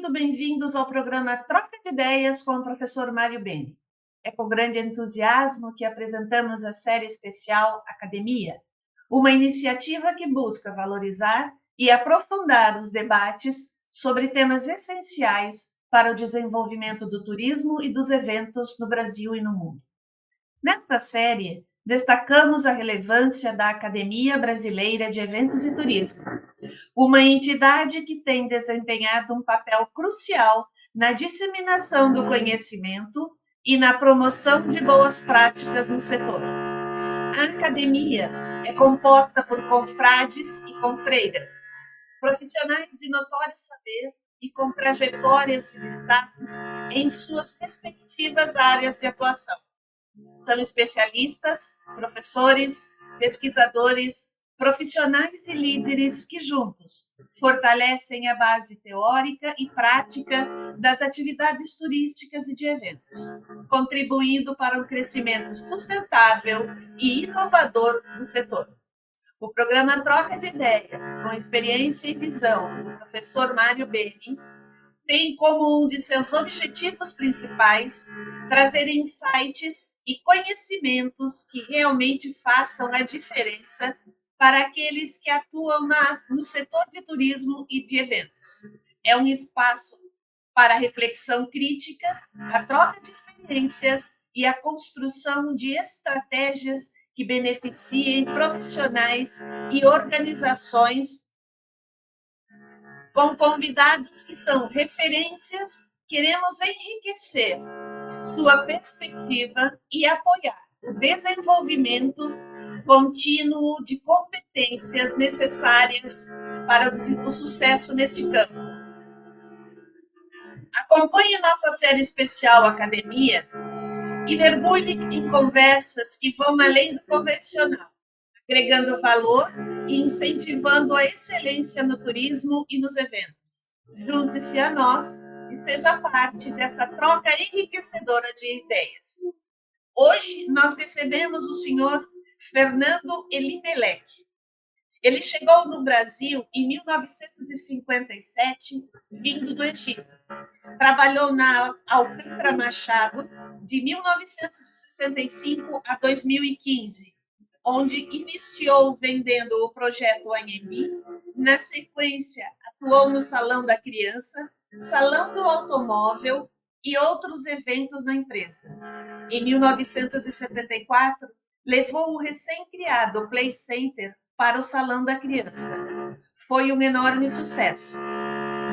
muito bem-vindos ao programa Troca de Ideias com o professor Mário Beni. É com grande entusiasmo que apresentamos a série especial Academia, uma iniciativa que busca valorizar e aprofundar os debates sobre temas essenciais para o desenvolvimento do turismo e dos eventos no Brasil e no mundo. Nesta série, destacamos a relevância da Academia Brasileira de Eventos e Turismo, uma entidade que tem desempenhado um papel crucial na disseminação do conhecimento e na promoção de boas práticas no setor. A academia é composta por confrades e confreiras, profissionais de notório saber e com trajetórias de destaques em suas respectivas áreas de atuação. São especialistas, professores, pesquisadores, profissionais e líderes que juntos fortalecem a base teórica e prática das atividades turísticas e de eventos, contribuindo para um crescimento sustentável e inovador do setor. O programa Troca de Ideias, com experiência e visão do professor Mário Beni, tem como um de seus objetivos principais trazer insights e conhecimentos que realmente façam a diferença para aqueles que atuam no setor de turismo e de eventos. É um espaço para a reflexão crítica, a troca de experiências e a construção de estratégias que beneficiem profissionais e organizações com convidados que são referências. Queremos enriquecer sua perspectiva e apoiar o desenvolvimento contínuo de competências necessárias para o sucesso neste campo. Acompanhe nossa série especial Academia e mergulhe em conversas que vão além do convencional, agregando valor e incentivando a excelência no turismo e nos eventos. Junte-se a nós e seja parte desta troca enriquecedora de ideias. Hoje nós recebemos o senhor Fernando Elimelec. Ele chegou no Brasil em 1957, vindo do Egito. Trabalhou na Alcântara Machado de 1965 a 2015, onde iniciou vendendo o projeto Anhembi. Na sequência, atuou no Salão da Criança, Salão do Automóvel e outros eventos na empresa. Em 1974, levou o recém-criado Play Center para o Salão da Criança. Foi um enorme sucesso.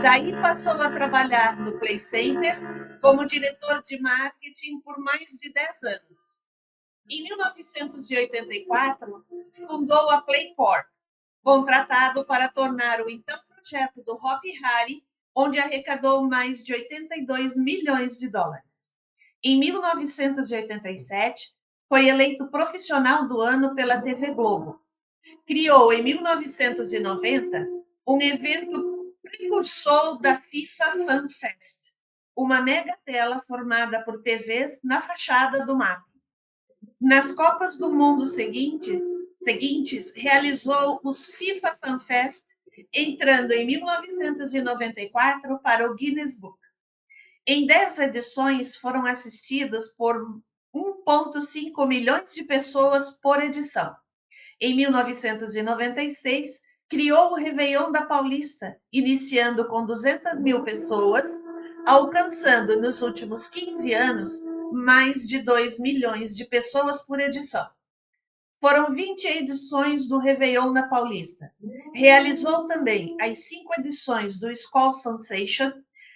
Daí passou a trabalhar no Play Center como diretor de marketing por mais de 10 anos. Em 1984, fundou a Playcorp, contratado para tornar o então projeto do Hopi Hari, onde arrecadou mais de 82 milhões de dólares. Em 1987, foi eleito profissional do ano pela TV Globo. Criou, em 1990, um evento precursor da FIFA Fan Fest, uma mega tela formada por TVs na fachada do MAP. Nas Copas do Mundo seguintes, realizou os FIFA Fan Fest, entrando em 1994 para o Guinness Book. Em 10 edições foram assistidas por 1,5 milhões de pessoas por edição. Em 1996, criou o Réveillon da Paulista, iniciando com 200 mil pessoas, alcançando nos últimos 15 anos mais de 2 milhões de pessoas por edição. Foram 20 edições do Réveillon na Paulista. Realizou também as 5 edições do Skol Sensation,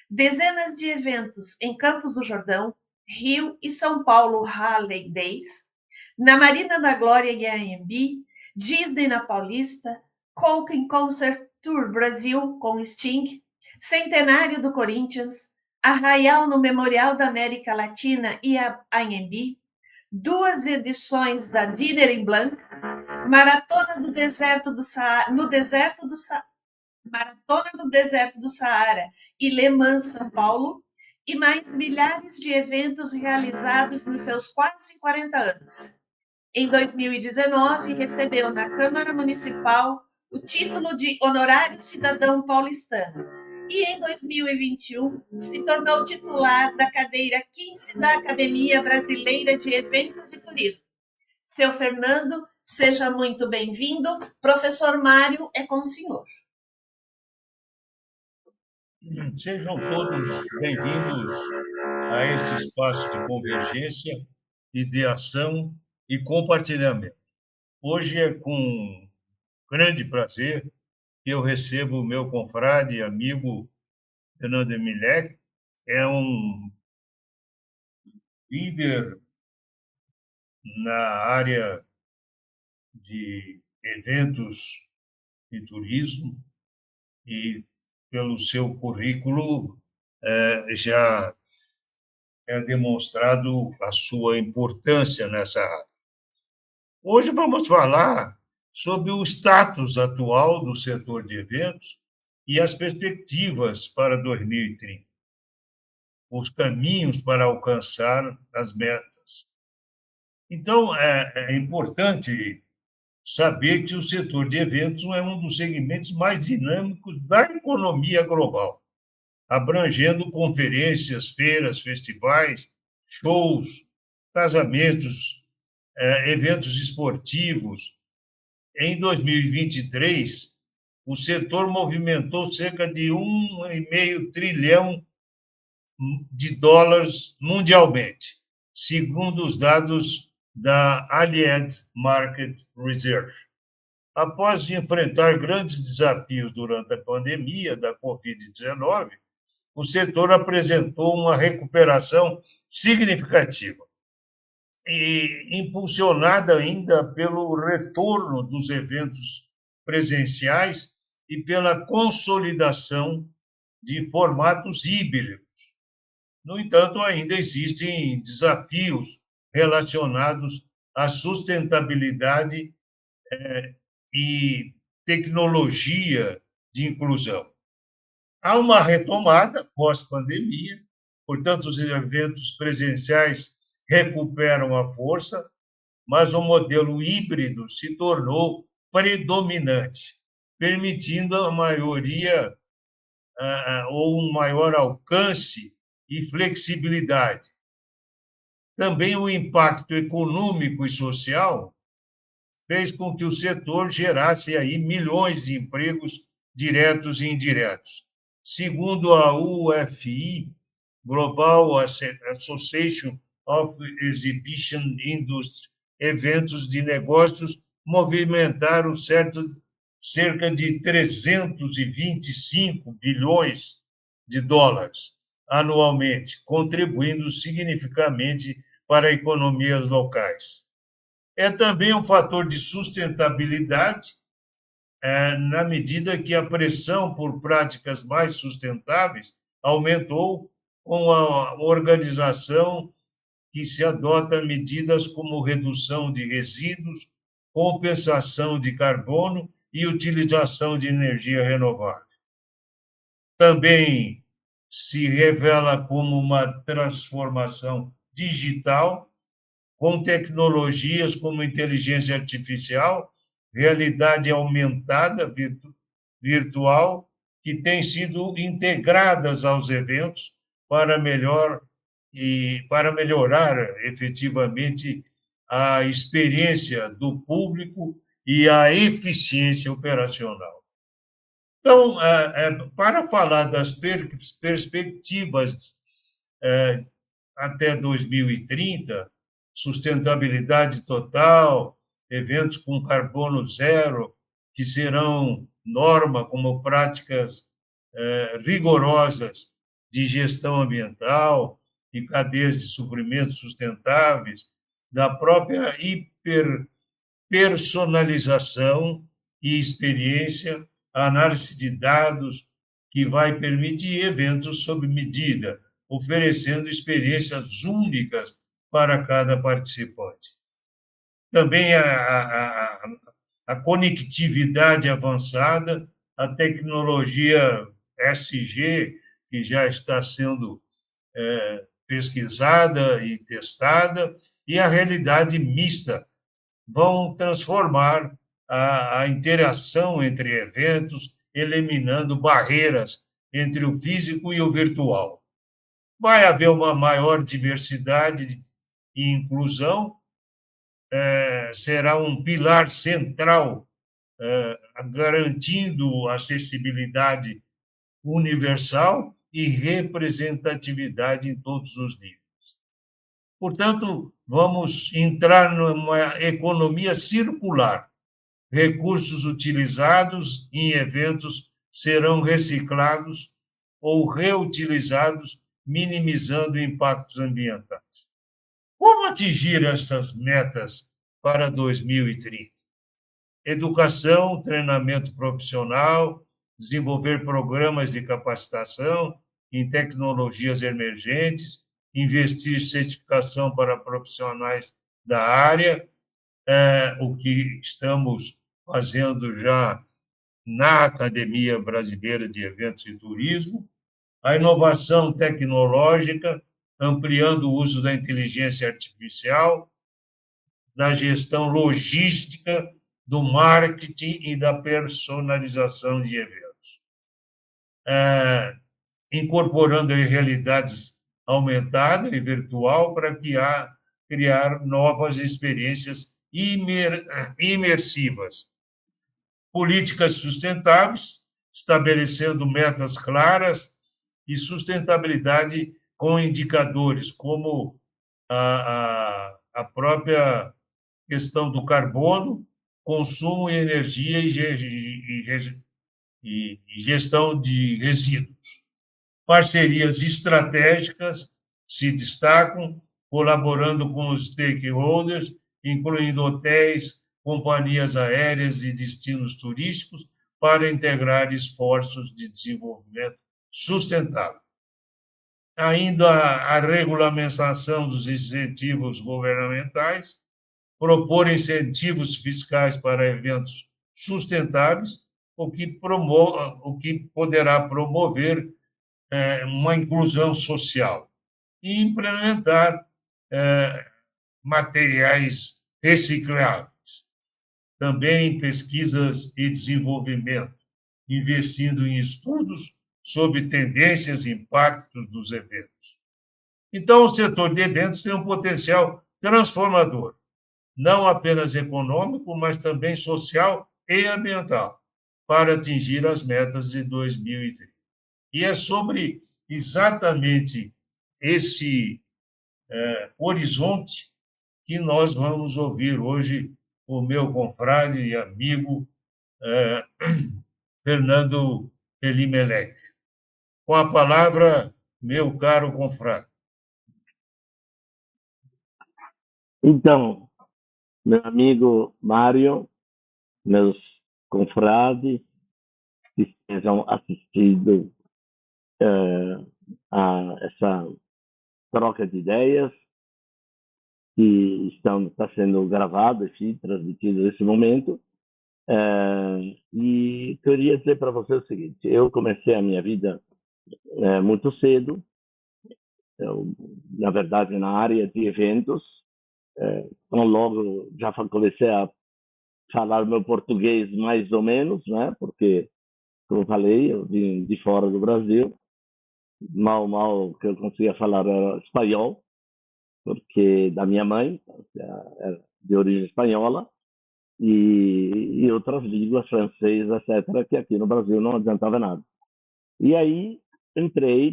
dezenas de eventos em Campos do Jordão, Rio e São Paulo Harley Days, na Marina da Glória em Anhembi, Disney na Paulista, Coke in Concert Tour Brasil com Sting, Centenário do Corinthians, Arraial no Memorial da América Latina e a Anhembi, 2 edições da Dinner in Blanc, Maratona do Deserto do Saara, Maratona do Deserto do Saara e Le Mans São Paulo, e mais milhares de eventos realizados nos seus quase 40 anos. Em 2019, recebeu na Câmara Municipal o título de Honorário Cidadão Paulistano e, em 2021, se tornou titular da cadeira 15 da Academia Brasileira de Eventos e Turismo. Seu Fernando, seja muito bem-vindo. Professor Mário, é com o senhor. Sejam todos bem-vindos a esse espaço de convergência, ideação e compartilhamento. Hoje é com grande prazer que eu recebo o meu confrade e amigo Fernando Emilec, é um líder na área de eventos e turismo e, pelo seu currículo, já é demonstrado a sua importância nessa área. Hoje vamos falar sobre o status atual do setor de eventos e as perspectivas para 2030, os caminhos para alcançar as metas. Então, é importante saber que o setor de eventos é um dos segmentos mais dinâmicos da economia global, abrangendo conferências, feiras, festivais, shows, casamentos, eventos esportivos. Em 2023, o setor movimentou cerca de 1,5 trilhão de dólares mundialmente, segundo os dados da Allied Market Research. Após enfrentar grandes desafios durante a pandemia da Covid-19, o setor apresentou uma recuperação significativa e impulsionada ainda pelo retorno dos eventos presenciais e pela consolidação de formatos híbridos. No entanto, ainda existem desafios relacionados à sustentabilidade e tecnologia de inclusão. Há uma retomada pós-pandemia, portanto, os eventos presenciais recuperam a força, mas o modelo híbrido se tornou predominante, permitindo a maioria ou um maior alcance e flexibilidade. Também o impacto econômico e social fez com que o setor gerasse aí milhões de empregos diretos e indiretos. Segundo a UFI, Global Association of Exhibition Industry, eventos de negócios movimentaram cerca de 325 bilhões de dólares anualmente, contribuindo significativamente para economias locais. É também um fator de sustentabilidade, na medida que a pressão por práticas mais sustentáveis aumentou com a organização que se adota medidas como redução de resíduos, compensação de carbono e utilização de energia renovável. Também se revela como uma transformação digital, com tecnologias como inteligência artificial, realidade aumentada virtual, que têm sido integradas aos eventos para melhorar efetivamente a experiência do público e a eficiência operacional. Então, para falar das perspectivas até 2030, sustentabilidade total, eventos com carbono zero, que serão norma como práticas rigorosas de gestão ambiental e cadeias de suprimentos sustentáveis, da própria hiperpersonalização e experiência, a análise de dados, que vai permitir eventos sob medida, oferecendo experiências únicas para cada participante. Também a conectividade avançada, a tecnologia SG, que já está sendo pesquisada e testada, e a realidade mista vão transformar a interação entre eventos, eliminando barreiras entre o físico e o virtual. Vai haver uma maior diversidade e inclusão, será um pilar central, garantindo acessibilidade universal e representatividade em todos os níveis. Portanto, vamos entrar numa economia circular. Recursos utilizados em eventos serão reciclados ou reutilizados, minimizando impactos ambientais. Como atingir essas metas para 2030? Educação, treinamento profissional, desenvolver programas de capacitação em tecnologias emergentes, investir em certificação para profissionais da área, o que estamos fazendo já na Academia Brasileira de Eventos e Turismo, a inovação tecnológica, ampliando o uso da inteligência artificial, da gestão logística, do marketing e da personalização de eventos. Incorporando realidades aumentada e virtual para criar novas experiências imersivas. Políticas sustentáveis, estabelecendo metas claras e sustentabilidade com indicadores, como a própria questão do carbono, consumo de energia e gestão de resíduos. Parcerias estratégicas se destacam, colaborando com os stakeholders, incluindo hotéis, companhias aéreas e destinos turísticos, para integrar esforços de desenvolvimento sustentável. Ainda a regulamentação dos incentivos governamentais, propor incentivos fiscais para eventos sustentáveis, o que poderá promover uma inclusão social e implementar materiais recicláveis. Também pesquisas e desenvolvimento, investindo em estudos sobre tendências e impactos dos eventos. Então, o setor de eventos tem um potencial transformador, não apenas econômico, mas também social e ambiental, para atingir as metas de 2030. E é sobre exatamente esse horizonte que nós vamos ouvir hoje o meu confrade e amigo Fernando Elimelec. Com a palavra, meu caro confrade. Então, meu amigo Mário, meus confrades que estejam assistindo a essa troca de ideias que está sendo gravado e transmitido nesse momento. E queria dizer para você o seguinte: eu comecei a minha vida muito cedo, na verdade, na área de eventos. Então, logo já comecei a falar meu português mais ou menos, né? Porque, como eu falei, eu vim de fora do Brasil. Mal que eu conseguia falar era espanhol, porque da minha mãe, era de origem espanhola, e outras línguas, francês, etc., que aqui no Brasil não adiantava nada. E aí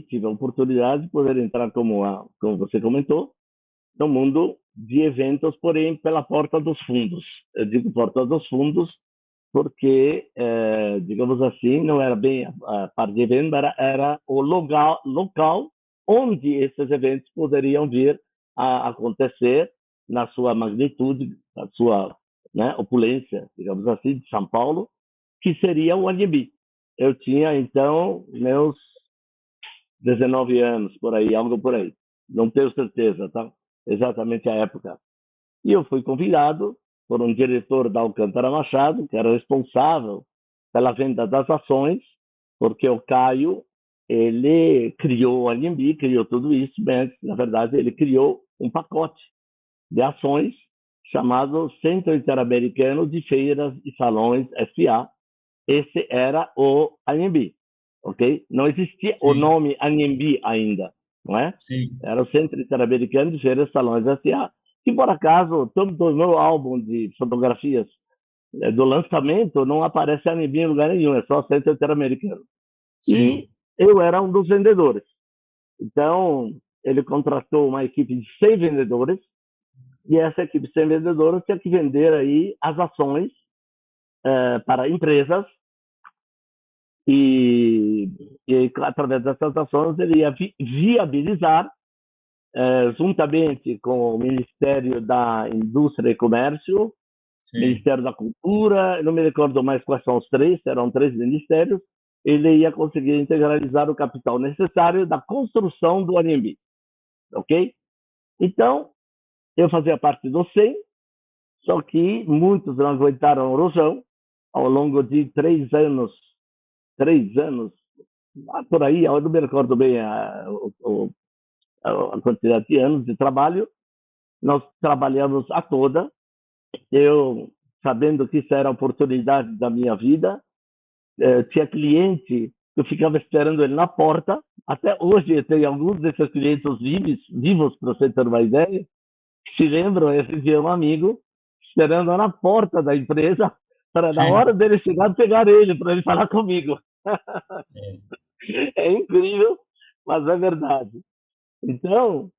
tive a oportunidade de poder entrar, como você comentou, no mundo de eventos, porém pela porta dos fundos. Eu digo porta dos fundos porque, digamos assim, não era bem a parte de evento, era o local onde esses eventos poderiam vir a acontecer na sua magnitude, na sua opulência, digamos assim, de São Paulo, que seria o Anhembi. Eu tinha, então, meus 19 anos, por aí, algo por aí. Não tenho certeza, tá? Exatamente a época. E eu fui convidado por um diretor da Alcântara Machado, que era responsável pela venda das ações, porque o Caio, ele criou o Anhembi, criou tudo isso, mas, na verdade, ele criou um pacote de ações chamado Centro Interamericano de Feiras e Salões S.A. Esse era o Anhembi. ok? Não existia o sim, nome Anhembi ainda, não é? sim, Era o Centro Interamericano de Feiras e Salões S.A., que por acaso, todo o meu álbum de fotografias do lançamento não aparece Anhembi em lugar nenhum, é só Centro Interamericano. sim, E eu era um dos vendedores. Então, ele contratou uma equipe de 100 vendedores, e essa equipe de 100 vendedores tinha que vender aí as ações para empresas, e, e através dessas ações ele ia viabilizar, juntamente com o Ministério da Indústria e Comércio, sim, Ministério da Cultura, não me recordo mais quais são os três, eram três ministérios, ele ia conseguir integralizar o capital necessário da construção do Anhembi, ok? Então, eu fazia parte do 100, só que muitos não aguentaram o rojão. Ao longo de 3 anos, por aí, eu não me recordo bem a quantidade de anos de trabalho, nós trabalhamos a toda, eu sabendo que isso era a oportunidade da minha vida, tinha cliente que eu ficava esperando ele na porta, até hoje eu tenho alguns desses clientes vivos para você ter uma ideia, que se lembram, eu tinha um amigo esperando na porta da empresa, para na sim, hora dele chegar, pegar ele, para ele falar comigo. é, É incrível, mas é verdade. Então,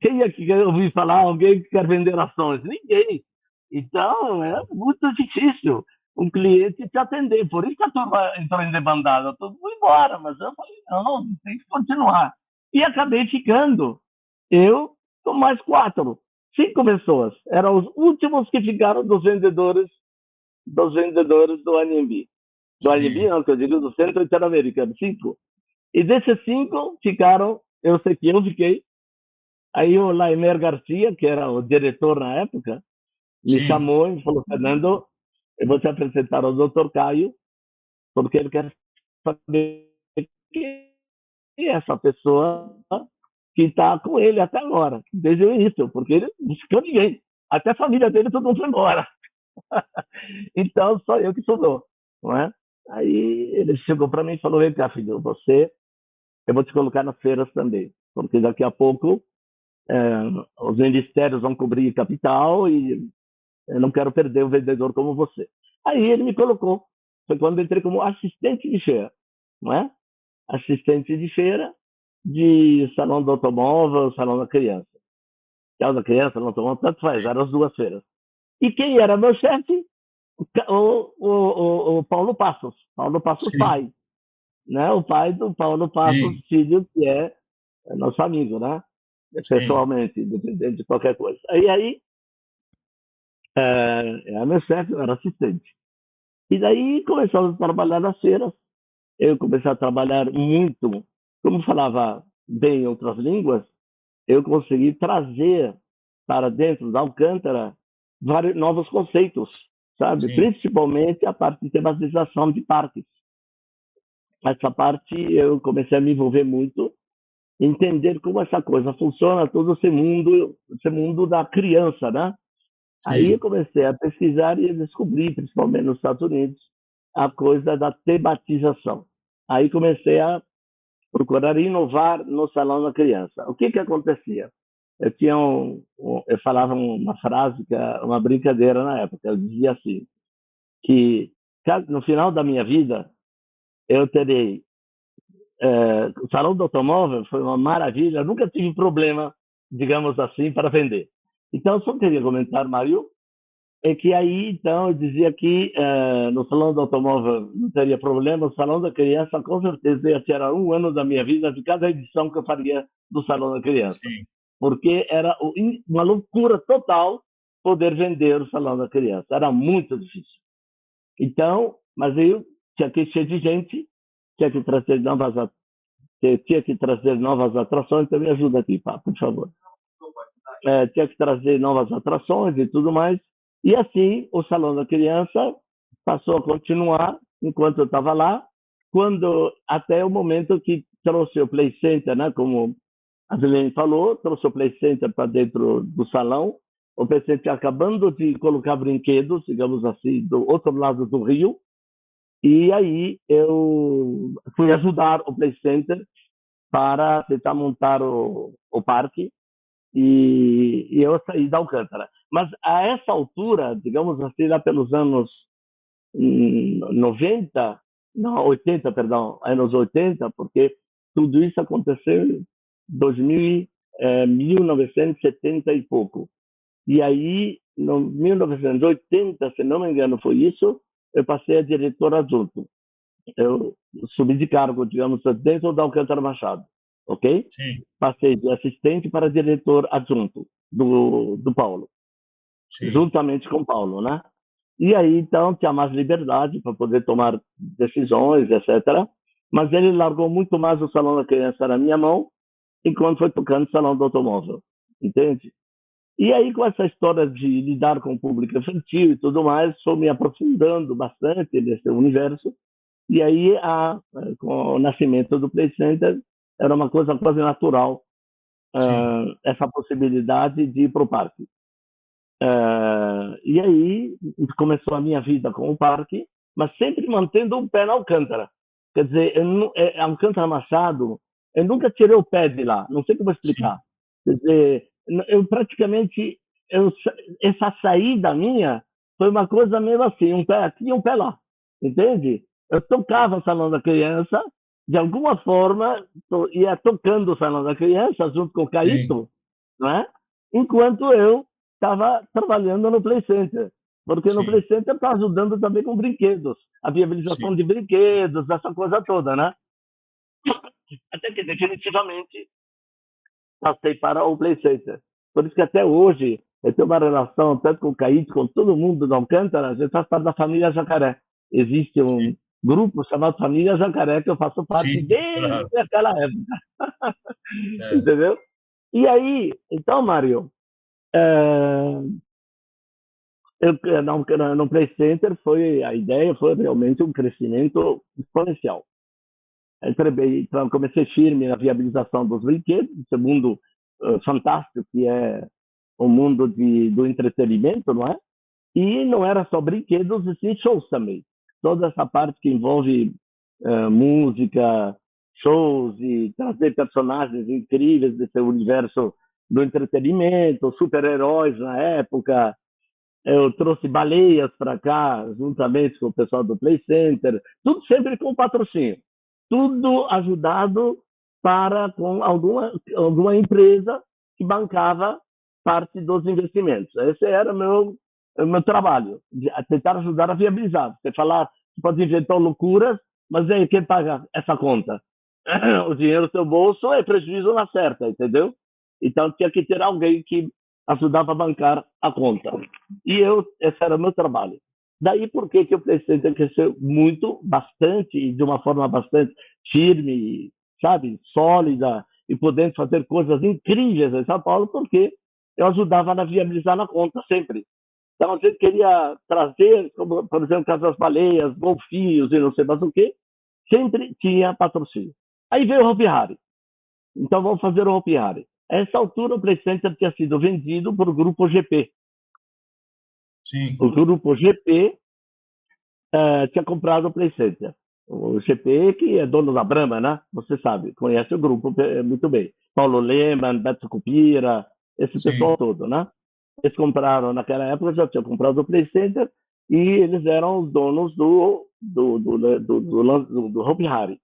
quem é que ouviu falar alguém que quer vender ações? Ninguém. Então, é muito difícil um cliente te atender. Por isso que a turma entrou em debandada. Todo mundo embora, mas eu falei, não, tem que continuar. E acabei ficando. Eu com mais 4, 5 pessoas. Eram os últimos que ficaram dos vendedores do Anhembi. Do Anhembi, sim, não, que eu digo do Centro Interamericano. 5. E desses 5 ficaram, eu sei que eu fiquei. Aí o Laimer Garcia, que era o diretor na época, me sim, chamou e falou, Fernando, eu vou te apresentar ao Dr. Caio, porque ele quer saber quem é essa pessoa que está com ele até agora, desde o início, porque ele não ficou ninguém. Até a família dele, todo mundo foi embora. Então, só eu que sobrou, não é? Aí ele chegou para mim e falou, vem cá, filho, eu vou te colocar nas feiras também, porque daqui a pouco os ministérios vão cobrir capital e eu não quero perder o vendedor como você. Aí ele me colocou. Foi quando eu entrei como assistente de feira, não é? Assistente de feira de salão do automóvel, salão da criança. Salão da criança, salão do automóvel, tanto faz, eram as duas feiras. E quem era meu chefe? O Paulo Passos. Paulo Passos sim, pai, né? O pai do Paulo Passos sim, filho, que é nosso amigo, né? sim, Pessoalmente, independente de qualquer coisa. Aí era meu chefe, eu era assistente. E daí começamos a trabalhar nas feiras. Eu comecei a trabalhar muito, como falava bem outras línguas, eu consegui trazer para dentro da Alcântara vários novos conceitos, sabe? sim, Principalmente a parte de tematização de parques. Essa parte eu comecei a me envolver muito, entender como essa coisa funciona, todo esse mundo da criança, né? Aí eu sim, comecei a pesquisar e descobri, principalmente nos Estados Unidos, a coisa da tematização. Aí comecei a procurar inovar no Salão da Criança. O que que acontecia? Eu falava uma frase, uma brincadeira na época, eu dizia assim, que no final da minha vida eu terei o salão do automóvel foi uma maravilha, eu nunca tive problema, digamos assim, para vender. Então, só queria comentar, Mário, é que aí, então, eu dizia que no salão do automóvel não teria problema, o salão da criança, com certeza, ia tirar 1 ano da minha vida de cada edição que eu faria do salão da criança, sim, porque era uma loucura total poder vender o salão da criança, era muito difícil. Então, mas eu tinha que encher de gente, tinha que trazer novas atrações, então me ajuda aqui, pá, por favor. Tinha que trazer novas atrações e tudo mais. E assim, o Salão da Criança passou a continuar enquanto eu estava lá, até o momento que trouxe o Play Center, né, como a Helene falou, trouxe o Play Center para dentro do salão. O Play Center acabando de colocar brinquedos, digamos assim, do outro lado do rio. E aí eu fui ajudar o Play Center para tentar montar o parque e eu saí da Alcântara. Mas a essa altura, digamos assim, lá pelos anos 90, não, 80, perdão, anos 80, porque tudo isso aconteceu em 2000, 1970 e pouco. E aí, em 1980, se não me engano, foi isso, eu passei a diretor adjunto. Eu subi de cargo, digamos, dentro da Alcântara Machado, ok? sim, Passei de assistente para diretor adjunto do Paulo, sim, juntamente com o Paulo, né? E aí, então, tinha mais liberdade para poder tomar decisões, etc. Mas ele largou muito mais o salão da criança na minha mão, enquanto foi tocando o salão do automóvel, entende? E aí, com essa história de lidar com o público infantil e tudo mais, estou me aprofundando bastante nesse universo. E aí, com o nascimento do Play Center, era uma coisa quase natural sim, essa possibilidade de ir para o parque. E aí começou a minha vida com o parque, mas sempre mantendo um pé na Alcântara. Quer dizer, Alcântara Machado, eu nunca tirei o pé de lá, não sei como explicar. sim, Quer dizer, eu praticamente, eu, essa saída minha foi uma coisa meio assim, um pé aqui e um pé lá, entende? Eu tocava o Salão da Criança, de alguma forma, ia tocando o Salão da Criança junto com o sim, Caíto, não é? Enquanto eu estava trabalhando no Play Center, porque no Play sim, Center está ajudando também com brinquedos, a viabilização sim. de brinquedos, essa coisa toda, né? Até que definitivamente passei para o Play Center. Por isso que até hoje eu tenho uma relação tanto com o Caíto, com todo mundo do Alcântara, a gente faz parte da família Jacaré. Existe um grupo chamado Família Jacaré que eu faço parte Sim, desde claro. aquela época, É, entendeu? E aí, então, Mário, é, no Play Center a ideia foi realmente um crescimento exponencial. Então, comecei firme na viabilização dos brinquedos, esse mundo fantástico que é o mundo do entretenimento, não é? E não era só brinquedos, e sim shows também. Toda essa parte que envolve música, shows e trazer personagens incríveis desse universo do entretenimento, super-heróis na época, eu trouxe baleias para cá, juntamente com o pessoal do Play Center, tudo sempre com patrocínio. Tudo ajudado com alguma empresa que bancava parte dos investimentos. Esse era meu trabalho, tentar ajudar a viabilizar. Você falar, você pode inventar loucuras, mas aí quem paga essa conta? O dinheiro no seu bolso é prejuízo na certa, entendeu? Então tinha que ter alguém que ajudava a bancar a conta. Esse era o meu trabalho. Daí por que o Play Center cresceu muito, bastante, e de uma forma bastante firme, sabe, sólida, e podendo fazer coisas incríveis em São Paulo, porque eu ajudava a viabilizar na conta sempre. Então a gente queria trazer, como, por exemplo, Casa das Baleias, golfinhos e não sei mais o quê, sempre tinha patrocínio. Aí veio o Hopi Hari. Então vamos fazer o Hopi Hari. A essa altura o Play Center tinha sido vendido para o Grupo GP. sim, O Grupo GP tinha comprado o Play Center. O GP, que é dono da Brahma, né? Você sabe, conhece o grupo muito bem. Paulo Leman, Beto Cupira, esse sim, pessoal todo, né? Eles compraram, naquela época, já tinham comprado o Play Center e eles eram os donos do Hopi Hari.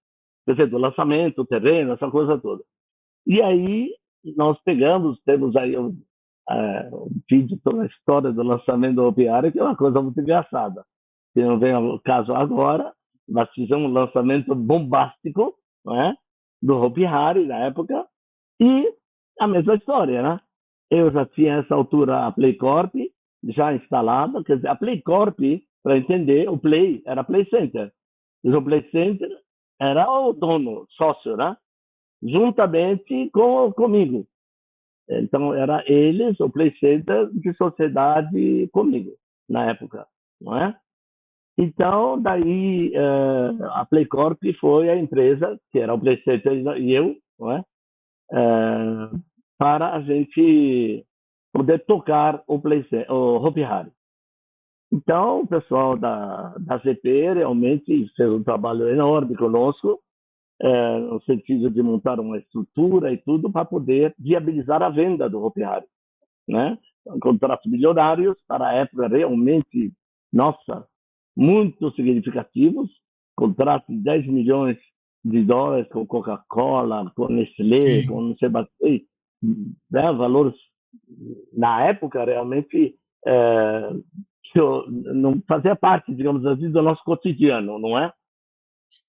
Quer dizer, do lançamento, o terreno, essa coisa toda. E aí nós temos aí um vídeo toda a história do lançamento do Hopi Hari, que é uma coisa muito engraçada. Que não vem ao caso agora, mas fizemos um lançamento bombástico, não é? Do Hopi Hari na época, e a mesma história, né? Eu já tinha essa altura a PlayCorp já instalada, quer dizer, a PlayCorp, para entender, o Play era Play Center. E o Play Center era o dono, sócio, né? Juntamente comigo. Então, era eles, o Play Center, de sociedade comigo, na época, não é? Então, daí, a PlayCorp foi a empresa, que era o Play Center e eu, não é? Para a gente poder tocar o Hopi Hari. Então, o pessoal da CP realmente fez um trabalho enorme conosco, no sentido de montar uma estrutura e tudo para poder viabilizar a venda do Hopi Hari, né? Contratos milionários para a época realmente, nossa, muito significativos, contratos de 10 milhões de dólares com Coca-Cola, com Nestlé, Sim, com não sei mais, né, valores na época realmente é, que não fazia parte, digamos assim, do nosso cotidiano, não é?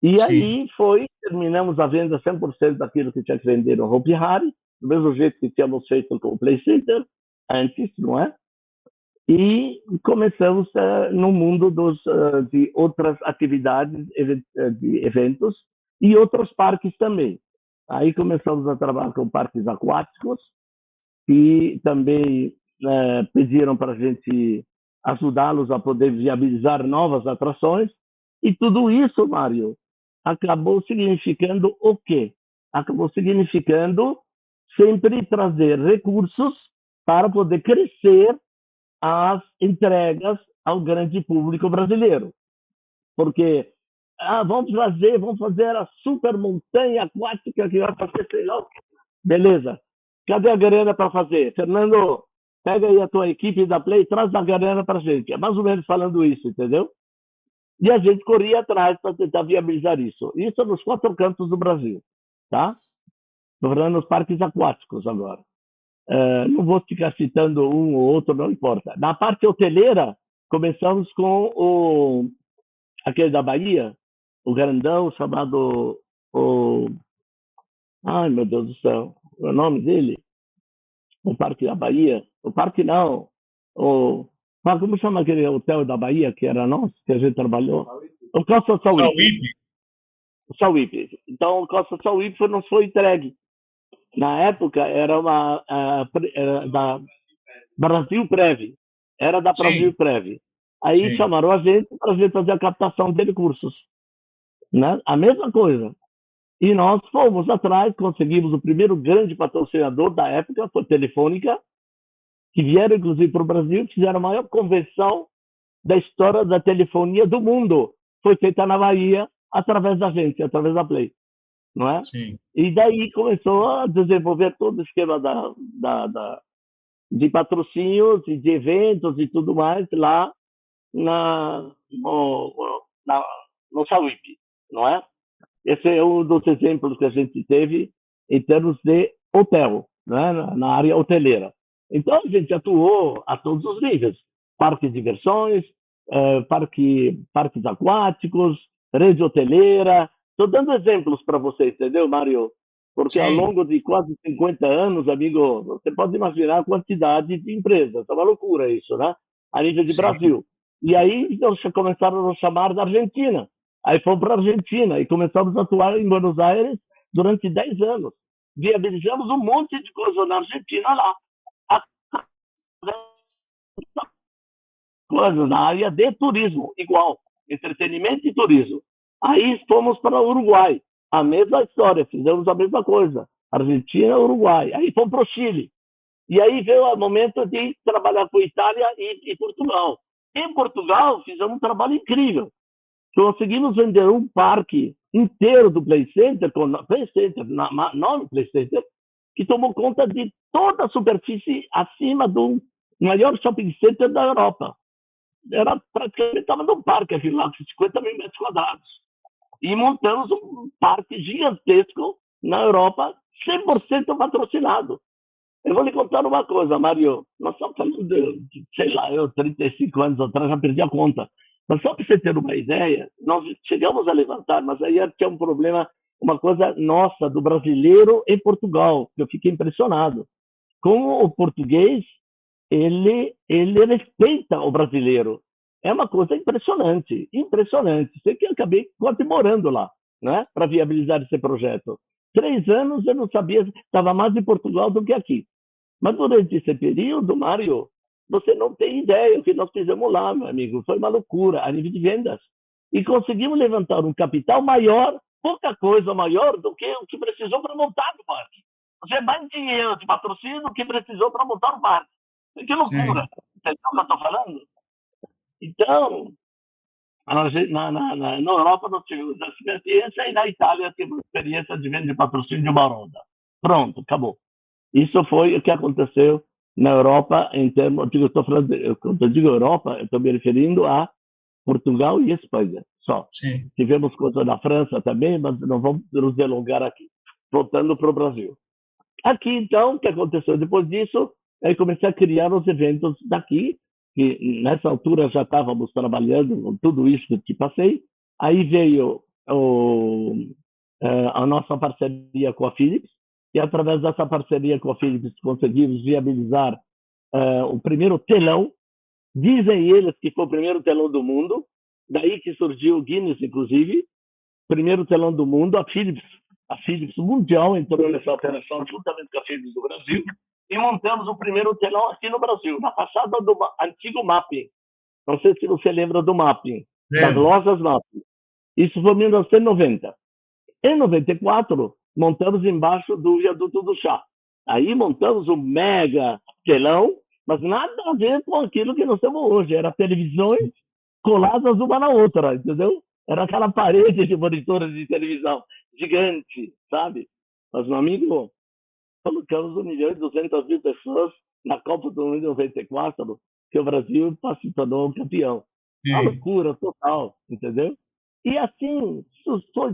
E sim, aí terminamos a venda 100% daquilo que tinha que vender no Hopi Hari, do mesmo jeito que tínhamos feito com o Play Center antes, não é? E começamos no mundo de outras atividades, de eventos e outros parques também. Aí começamos a trabalhar com parques aquáticos e também pediram para a gente ajudá-los a poder viabilizar novas atrações. E tudo isso, Mário, acabou significando o quê? Acabou significando sempre trazer recursos para poder crescer as entregas ao grande público brasileiro. Porque vamos fazer a super montanha aquática que vai fazer, sei lá, beleza. Cadê a grana para fazer? Fernando, pega aí a tua equipe da Play, traz a grana para a gente. É mais ou menos falando isso, entendeu? E a gente corria atrás para tentar viabilizar isso. Isso nos 4 cantos do Brasil, tá? Estou falando nos parques aquáticos agora. Não vou ficar citando um ou outro, não importa. Na parte hoteleira, começamos com aquele da Bahia, o grandão chamado ai meu Deus do céu, o nome dele? O Parque da Bahia? O Parque não. O, como chama aquele hotel da Bahia que era nosso, que a gente trabalhou? O Costa Sauípe. Sauípe, O Sauípe. Então, o Costa Sauípe não foi entregue. Na época, era era da Brasil Prev. Era da Brasil sim, Prev. Aí sim, chamaram a gente para a gente fazer a captação de recursos. Né? A mesma coisa. E nós fomos atrás, conseguimos o primeiro grande patrocinador da época, foi Telefônica, que vieram inclusive para o Brasil, fizeram a maior convenção da história da telefonia do mundo. Foi feita na Bahia através da gente, através da Play, não é? sim. E daí começou a desenvolver todo o esquema de patrocínios e de eventos e tudo mais lá na, no Sauípe, não é? Esse é um dos exemplos que a gente teve em termos de hotel, né, na área hoteleira. Então, a gente atuou a todos os níveis: parques de diversões, parques aquáticos, rede hoteleira. Estou dando exemplos para você, entendeu, Mário? Porque ao Sim, longo de quase 50 anos, amigo, você pode imaginar a quantidade de empresas. É uma loucura isso, né? A nível de sim. Brasil. E aí, eles começaram a nos chamar da Argentina. Aí fomos para a Argentina e começamos a atuar em Buenos Aires durante 10 anos. Viabilizamos um monte de coisa na Argentina lá. Coisas na área de turismo, igual. Entretenimento e turismo. Aí fomos para o Uruguai. A mesma história, fizemos a mesma coisa. Argentina, Uruguai. Aí fomos para o Chile. E aí veio o momento de trabalhar com Itália e Portugal. Em Portugal, fizemos um trabalho incrível. Conseguimos vender um parque inteiro do Play Center, nome Play Center, que tomou conta de toda a superfície acima do maior shopping center da Europa. Era praticamente, estava num parque aqui lá, com 50 mil metros quadrados. E montamos um parque gigantesco na Europa, 100% patrocinado. Eu vou lhe contar uma coisa, Mário. Nós estamos falando de, sei lá, 35 anos atrás, já perdi a conta. Mas só para você ter uma ideia, nós chegamos a levantar, mas aí tinha um problema, uma coisa nossa, do brasileiro em Portugal, que eu fiquei impressionado. Como o português, ele respeita o brasileiro. É uma coisa impressionante, impressionante. Sei que eu acabei quase morando lá, né, para viabilizar esse projeto. 3 anos eu não sabia, estava mais em Portugal do que aqui. Mas durante esse período, Mário, você não tem ideia o que nós fizemos lá, meu amigo. Foi uma loucura a nível de vendas. E conseguimos levantar um capital maior, pouca coisa maior do que o que precisou para montar o parque. Você é mais dinheiro de patrocínio do que precisou para montar o parque. Que Sim. loucura. Entendeu o que eu estou falando? Então, na Europa nós tivemos essa experiência e na Itália tivemos a experiência de venda de patrocínio de uma roda. Pronto, acabou. Isso foi o que aconteceu na Europa em termos, quando eu digo Europa, eu estou me referindo a Portugal e Espanha, só. Sim. Tivemos coisa na França também, mas não vamos nos delongar aqui. Voltando para o Brasil. Aqui, então, o que aconteceu depois disso? Aí comecei a criar os eventos daqui, que nessa altura já estávamos trabalhando com tudo isso que te passei. Aí veio a nossa parceria com a Philips, e através dessa parceria com a Philips conseguimos viabilizar o primeiro telão. Dizem eles que foi o primeiro telão do mundo, daí que surgiu o Guinness, inclusive, primeiro telão do mundo. A Philips Mundial entrou nessa operação juntamente com a Philips do Brasil e montamos o primeiro telão aqui no Brasil, na fachada do antigo Mapping. Não sei se você lembra do Mapping, das lojas Mapping. Isso foi em 1990. Em 94, montamos embaixo do viaduto do Chá. Aí montamos um mega telão, mas nada a ver com aquilo que nós temos hoje. Era televisões coladas uma na outra, entendeu? Era aquela parede de monitores de televisão gigante, sabe? Mas, meu amigo, colocamos 1.200.000 pessoas na Copa do Mundo de 94, que o Brasil se tornou campeão. Uma loucura total, entendeu? E assim,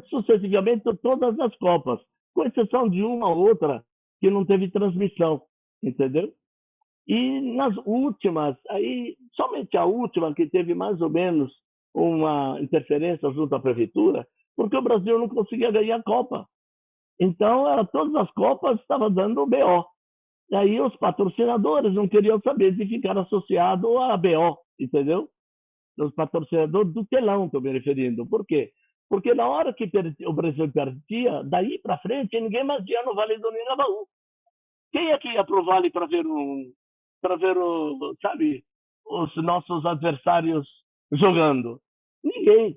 sucessivamente, todas as Copas, com exceção de uma ou outra que não teve transmissão, entendeu? E nas últimas, aí, somente a última que teve mais ou menos uma interferência junto à prefeitura, porque o Brasil não conseguia ganhar a Copa. Então, todas as Copas estavam dando o BO. E aí os patrocinadores não queriam saber de ficar associado a BO, entendeu? Os patrocinadores do telão, estou me referindo. Por quê? Porque na hora que o Brasil perdia, daí para frente, ninguém mais ia no Vale do Ninabaú. Quem é que ia para o Vale para ver sabe, os nossos adversários jogando? Ninguém.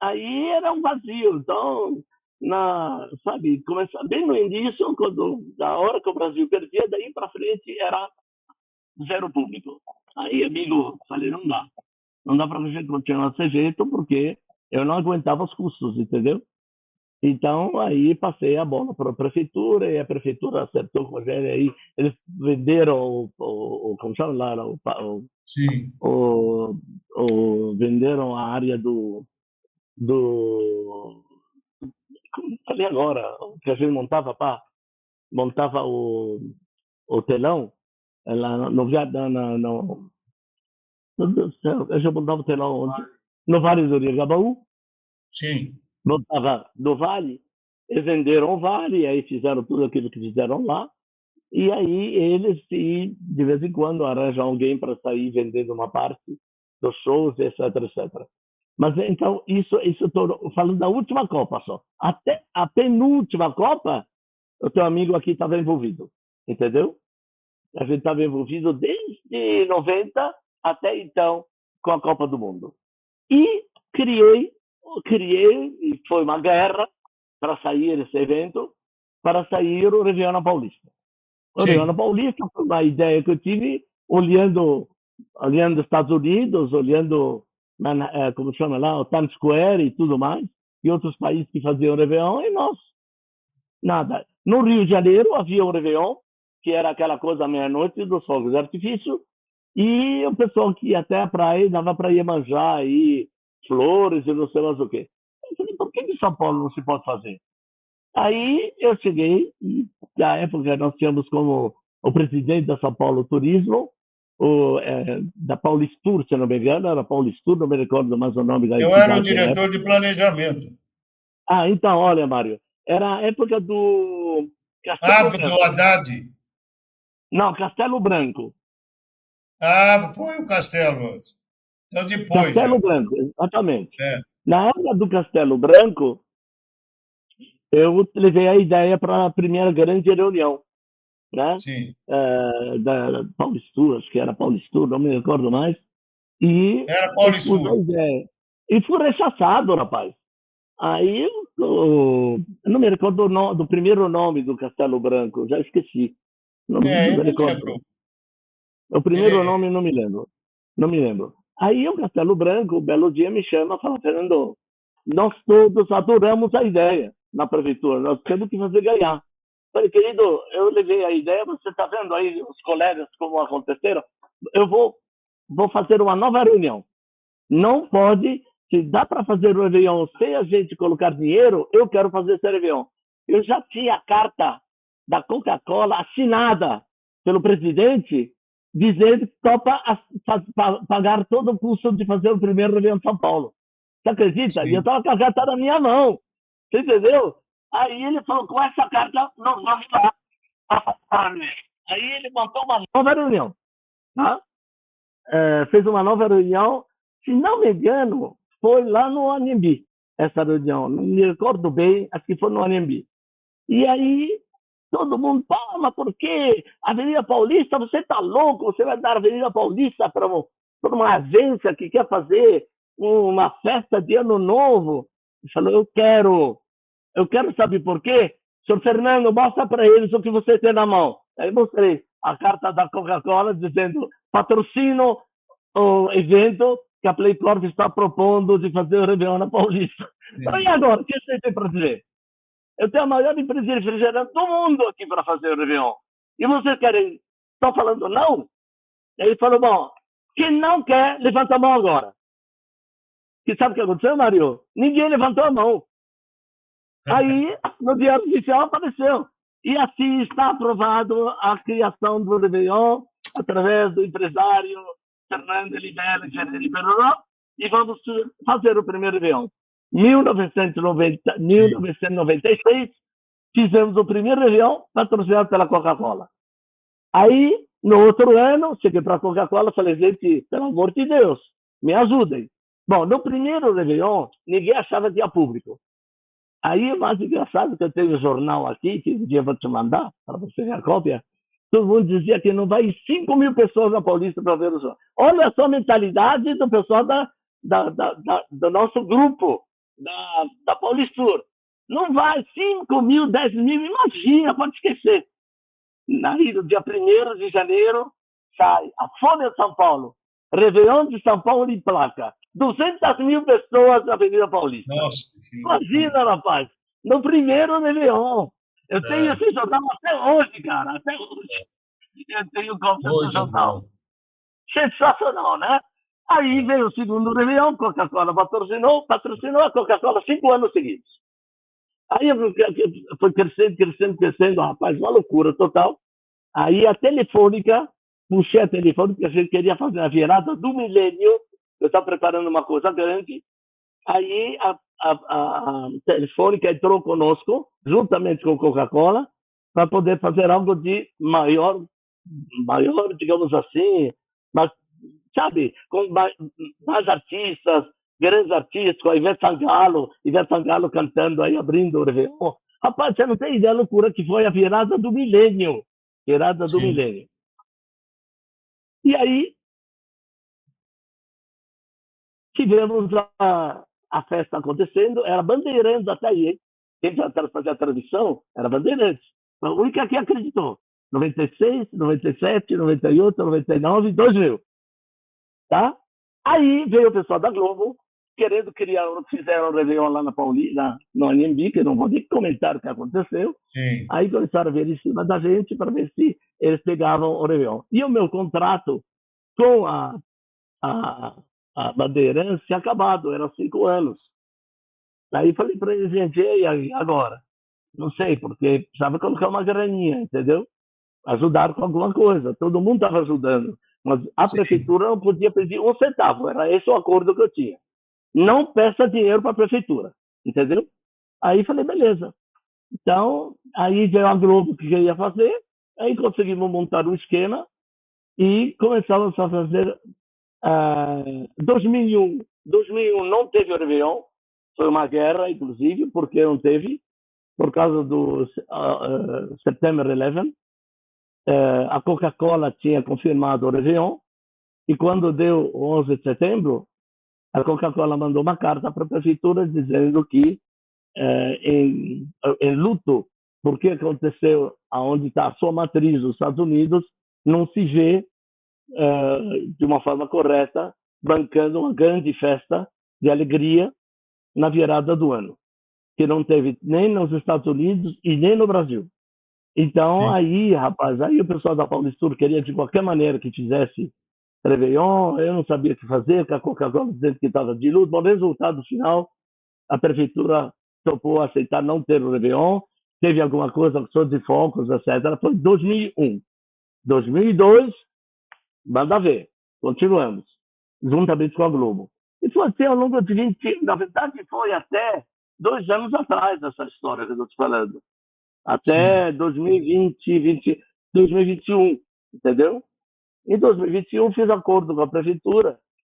Aí era um vazio. Então, sabe, bem no início, da hora que o Brasil perdia, daí para frente era zero público. Aí, amigo, falei, não dá. Não dá para a gente continuar desse jeito, porque eu não aguentava os custos, entendeu? Então, aí passei a bola para a prefeitura, e a prefeitura acertou com a gente, aí eles venderam como chama lá, venderam a área como falei agora, que a gente montava o telão, lá no meu Deus do céu, eu já montava o telão onde? No Vale do Rio Sim. Montava do Vale, eles venderam o Vale, aí fizeram tudo aquilo que fizeram lá, e aí eles, de vez em quando, arranjam alguém para sair vendendo uma parte dos shows, etc, etc. Mas então, isso falando da última Copa só. Até a penúltima Copa, o teu amigo aqui estava envolvido, entendeu? A gente estava envolvido desde 90 até então com a Copa do Mundo. E criei, e foi uma guerra para sair esse evento, para sair o Réveillon Paulista. O Réveillon Paulista foi uma ideia que eu tive olhando os Estados Unidos, olhando, como chama lá, o Times Square e tudo mais, e outros países que faziam o Réveillon, e nós, nada. No Rio de Janeiro havia o Réveillon, que era aquela coisa meia-noite dos fogos de artifício, e o pessoal que ia até a praia, dava para Iemanjá, aí, flores e não sei mais o quê. Eu falei, por que em São Paulo não se pode fazer? Aí eu cheguei, e na época nós tínhamos como o presidente da São Paulo Turismo, da Paulistur, se não me engano, era Paulistur, não me recordo mais o nome da Eu era o diretor de planejamento. Então, olha, Mário, era a época do Castelo Branco. Do Haddad. Não, Castelo Branco. Foi o Castelo. Então, depois. Castelo Branco, exatamente. Na época do Castelo Branco, eu levei a ideia para a primeira grande reunião, né? Sim. Da Paulistur, acho que era Paulistur, não me recordo mais. E era Paulistur. E fui rechaçado, rapaz. Aí eu não me recordo do primeiro nome do Castelo Branco, já esqueci. Não me recordo. O primeiro nome não me lembro. Aí o Castelo Branco, um belo dia, me chama e fala, Fernando, nós todos adoramos a ideia na prefeitura, nós temos que fazer ganhar. Falei, querido, eu levei a ideia, você está vendo aí os colegas como aconteceram, eu vou fazer uma nova reunião. Não pode, se dá para fazer o Réveillon sem a gente colocar dinheiro, eu quero fazer esse Réveillon. Eu já tinha a carta da Coca-Cola assinada pelo presidente, dizendo que topa pagar todo o custo de fazer o primeiro Réveillon em São Paulo. Você acredita? Sim. E eu estava com a carta na minha mão. Você entendeu? Aí ele falou, com essa carta, nós vamos lá. Aí ele montou uma nova reunião. Tá? Fez uma nova reunião. Se não me engano, foi lá no Anhembi, essa reunião. Não me recordo bem, acho que foi no Anhembi. E aí, todo mundo, pô, mas por que Avenida Paulista? Você está louco? Você vai dar a Avenida Paulista para uma agência que quer fazer uma festa de Ano Novo? Ele falou, eu quero. Saber por quê? Senhor Fernando, mostra para eles o que você tem na mão. Aí mostrei a carta da Coca-Cola dizendo, patrocino o evento que a Playcorp está propondo de fazer o Réveillon na Paulista. Então, e agora? O que você tem para dizer? Eu tenho a maior empresa de refrigerante do mundo aqui para fazer o Réveillon. E vocês querem... Estão falando não? Aí ele falou, bom, quem não quer, levanta a mão agora. E sabe o que aconteceu, Mário? Ninguém levantou a mão. Aí, no diário oficial, apareceu. E assim está aprovado a criação do Réveillon através do empresário Fernando Libera, e vamos fazer o primeiro Réveillon. 1996, fizemos o primeiro Réveillon patrocinado pela Coca-Cola. Aí, no outro ano, cheguei para a Coca-Cola e falei, gente, pelo amor de Deus, me ajudem. Bom, no primeiro Réveillon, ninguém achava que ia público. Aí, o mais engraçado que eu tenho um jornal aqui, que um dia eu vou te mandar, para você ver a cópia, todo mundo dizia que não vai 5 mil pessoas na Paulista para ver o show. Olha só a mentalidade do pessoal do nosso grupo, da Paulistur. Não vai 5 mil, 10 mil, imagina, pode esquecer. Aí, no dia 1º de janeiro, sai a Folha de São Paulo, Réveillon de São Paulo em placa. 200 mil pessoas na Avenida Paulista. Nossa, Imagina, rapaz, no primeiro Réveillon. Eu tenho esse jornal até hoje, cara, até hoje. Eu tenho cópia do jornal. Sensacional, né? Aí veio o segundo Réveillon, Coca-Cola patrocinou a Coca-Cola 5 anos seguidos. Aí foi crescendo, rapaz, uma loucura total. Aí a Telefônica, puxei a Telefônica, a gente queria fazer a virada do milênio, eu estava preparando uma coisa grande. Aí a Telefônica entrou conosco, juntamente com a Coca-Cola, para poder fazer algo de maior, digamos assim, mas, sabe, com mais artistas, grandes artistas, com a Ivete Sangalo cantando aí, abrindo o Réveillon. Rapaz, você não tem ideia da loucura que foi a virada do milênio. Milênio. E aí, tivemos a festa acontecendo, era Bandeirantes até aí, hein? Quem fazia a transmissão era Bandeirantes. A única que acreditou. 96, 97, 98, 99, 2000. Tá? Aí veio o pessoal da Globo, querendo criar, fizeram um Réveillon lá na Paulista, no Anhembi, que não vou nem comentar o que aconteceu. Sim. Aí começaram a ver em cima da gente para ver se eles pegavam o Réveillon. E o meu contrato com a Bandeirantes tinha acabado, eram 5 anos. Aí falei para eles, gente, e aí, agora? Não sei, porque precisava colocar uma graninha, entendeu? Ajudar com alguma coisa. Todo mundo estava ajudando. Mas a prefeitura não podia pedir um centavo. Era esse o acordo que eu tinha. Não peça dinheiro para a prefeitura, entendeu? Aí falei, beleza. Então, aí veio a Globo que queria fazer, aí conseguimos montar um esquema e começamos a fazer 2001 não teve o Réveillon, foi uma guerra, inclusive, porque não teve, por causa do September 11. A Coca-Cola tinha confirmado o Réveillon, e quando deu o 11 de setembro, a Coca-Cola mandou uma carta para a prefeitura dizendo que, em luto, porque aconteceu aonde está a sua matriz, os Estados Unidos, não se vê de uma forma correta bancando uma grande festa de alegria na virada do ano, que não teve nem nos Estados Unidos e nem no Brasil. Então, aí, rapaz, aí o pessoal da Paulistur queria de qualquer maneira que fizesse Réveillon, eu não sabia o que fazer, com a Coca-Cola dizendo que estava de luto. Bom, resultado final, a prefeitura topou aceitar não ter o Réveillon, teve alguma coisa só de focos, etc. Foi 2001. 2002, manda ver, continuamos, juntamente com a Globo. E foi assim ao longo de 20, na verdade foi até 2 anos atrás essa história que eu estou te falando. Até 2021, entendeu? Em 2021 fiz acordo com a prefeitura,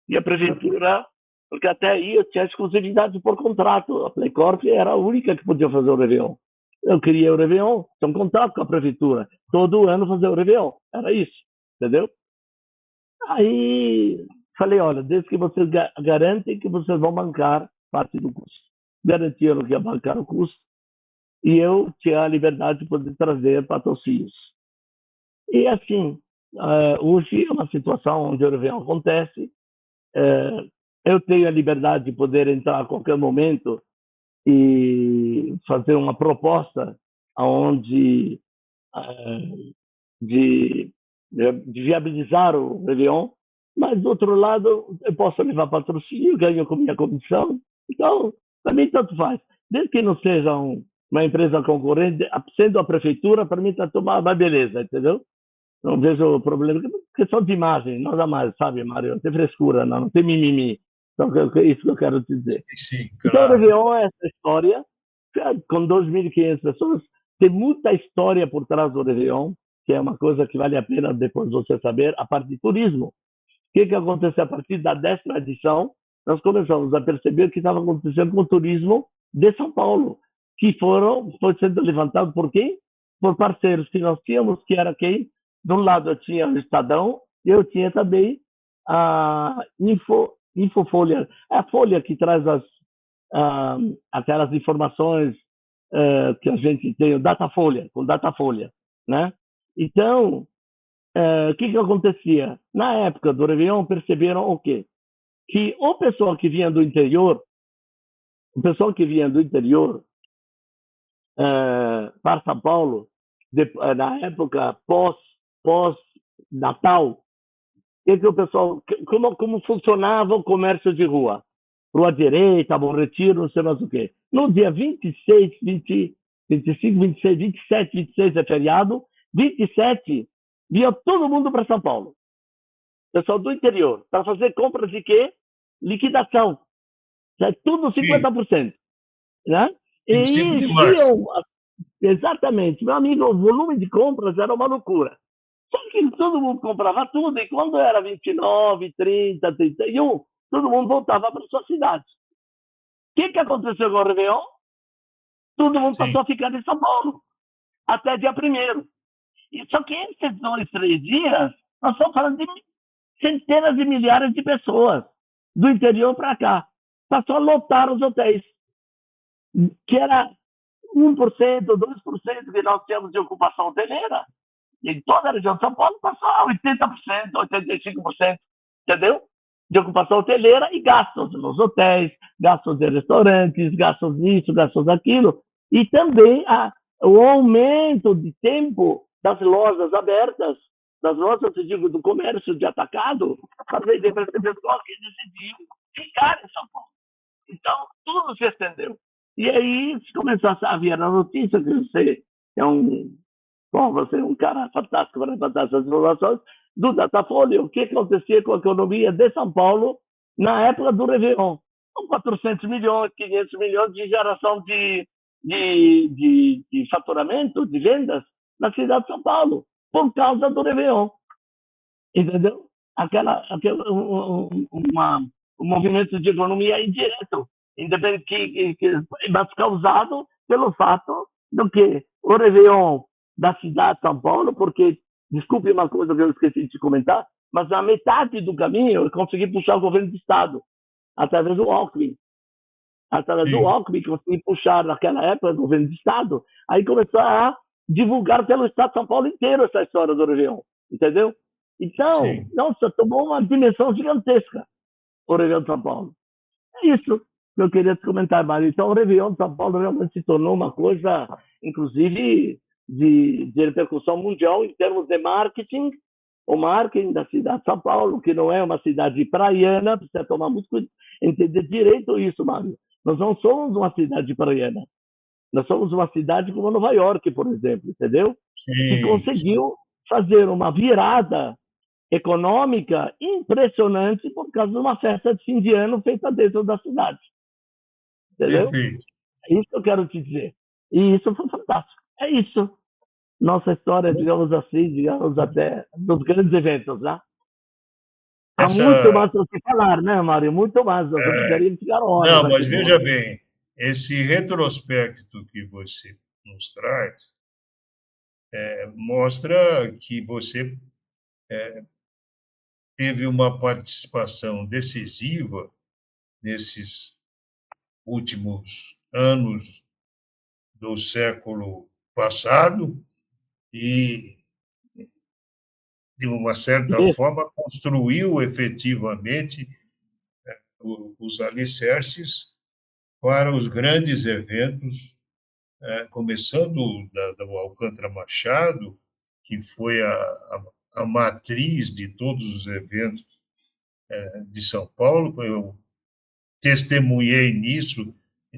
e a prefeitura, porque até aí eu tinha exclusividade por contrato, a Playcorp era a única que podia fazer o Réveillon. Eu queria o Réveillon, tinha um contrato com a prefeitura, todo ano fazer o Réveillon, era isso, entendeu? Aí falei, olha, desde que vocês garantem que vocês vão bancar parte do custo. Garantiram que ia bancar o custo, e eu tinha a liberdade de poder trazer patrocínios. E assim, hoje é uma situação onde o Réveillon acontece, eu tenho a liberdade de poder entrar a qualquer momento e fazer uma proposta onde de viabilizar o Réveillon, mas do outro lado eu posso levar patrocínio, ganho com minha comissão, então para mim tanto faz, desde que não seja uma empresa concorrente, sendo a prefeitura, para mim está tudo mais beleza, entendeu? Não vejo problema, questão de imagem, nada mais, sabe, Mário? Não tem frescura, não tem mimimi. Então, é isso que eu quero te dizer. Sim, Então, o claro. Réveillon é essa história, com 2.500 pessoas, tem muita história por trás do Réveillon, que é uma coisa que vale a pena depois você saber, a parte de turismo. O que aconteceu a partir da 10ª edição? Nós começamos a perceber que estava acontecendo com o turismo de São Paulo, que foi sendo levantado por quem? Por parceiros que nós tínhamos, que era quem? De um lado eu tinha o Estadão e eu tinha também a Infofolha, a folha que traz aquelas informações que a gente tem, o Datafolha, com Datafolha, né? Então, o que acontecia? Na época do Réveillon, perceberam o quê? Que o pessoal que vinha do interior, para São Paulo, na época pós-Natal, o pessoal, como funcionava o comércio de rua? Rua Direita, Bom Retiro, não sei mais o quê. No dia 26, 20, 25, 26, 27, 26 é feriado, 27 vinha todo mundo para São Paulo. Pessoal do interior, para fazer compras de quê? Liquidação. É tudo 50%. Né? E 25 de março. Exatamente. Meu amigo, o volume de compras era uma loucura. Só que todo mundo comprava tudo, e quando era 29, 30, 31, todo mundo voltava para sua cidade. O que aconteceu com o Réveillon? Todo mundo passou a ficar em São Paulo, até dia 1º. Só que esses 2, 3 dias, nós estamos falando de centenas de milhares de pessoas, do interior para cá. Passou a lotar os hotéis, que era 1%, 2% que nós tínhamos de ocupação hoteleira. Em toda a região de São Paulo passou a 80%, 85%, entendeu? De ocupação hoteleira e gastos nos hotéis, gastos de restaurantes, gastos nisso, gastos daquilo. E também o aumento de tempo das lojas abertas, das lojas, eu digo, do comércio de atacado, para vender para esse pessoal que decidiu ficar em São Paulo. Então, tudo se estendeu. E aí começou a vir a notícia que você você é um cara fantástico para levantar essas informações, do Datafolha, o que acontecia com a economia de São Paulo na época do Réveillon. Com 400 milhões, 500 milhões de geração de faturamento, de vendas na cidade de São Paulo, por causa do Réveillon. Entendeu? Um movimento de economia indireto, independente, mas causado pelo fato do que o Réveillon da cidade de São Paulo, porque, desculpe uma coisa que eu esqueci de te comentar, mas na metade do caminho eu consegui puxar o governo do Estado, através do Alckmin. Através do Alckmin, consegui puxar naquela época o governo do Estado, aí começou a divulgar pelo Estado de São Paulo inteiro essa história do Réveillon, entendeu? Então, nossa, tomou uma dimensão gigantesca. o Réveillon de São Paulo. É isso que eu queria te comentar, Mário. Então, o Réveillon de São Paulo realmente se tornou uma coisa, inclusive, de repercussão mundial em termos de marketing, o marketing da cidade de São Paulo, que não é uma cidade praiana, precisa tomar muito cuidado, entender direito isso, Mário. Nós não somos uma cidade praiana. Nós somos uma cidade como Nova York, por exemplo, entendeu? Que Sim, sim. conseguiu fazer uma virada econômica impressionante por causa de uma festa de fim de ano feita dentro da cidade, entendeu? Perfeito. É isso que eu quero te dizer. E isso foi fantástico. É isso. Nossa história, digamos assim, digamos até dos grandes eventos, né? Há muito Essa, mais para se falar, né, Mário? Muito mais. Nós poderíamos ficar horas não, aqui mas veja falando. bem, esse retrospecto que você nos traz mostra que você teve uma participação decisiva nesses últimos anos do século passado e, de uma certa Isso, forma, construiu efetivamente os alicerces para os grandes eventos, começando do Alcântara Machado, que foi a matriz de todos os eventos de São Paulo. Eu testemunhei nisso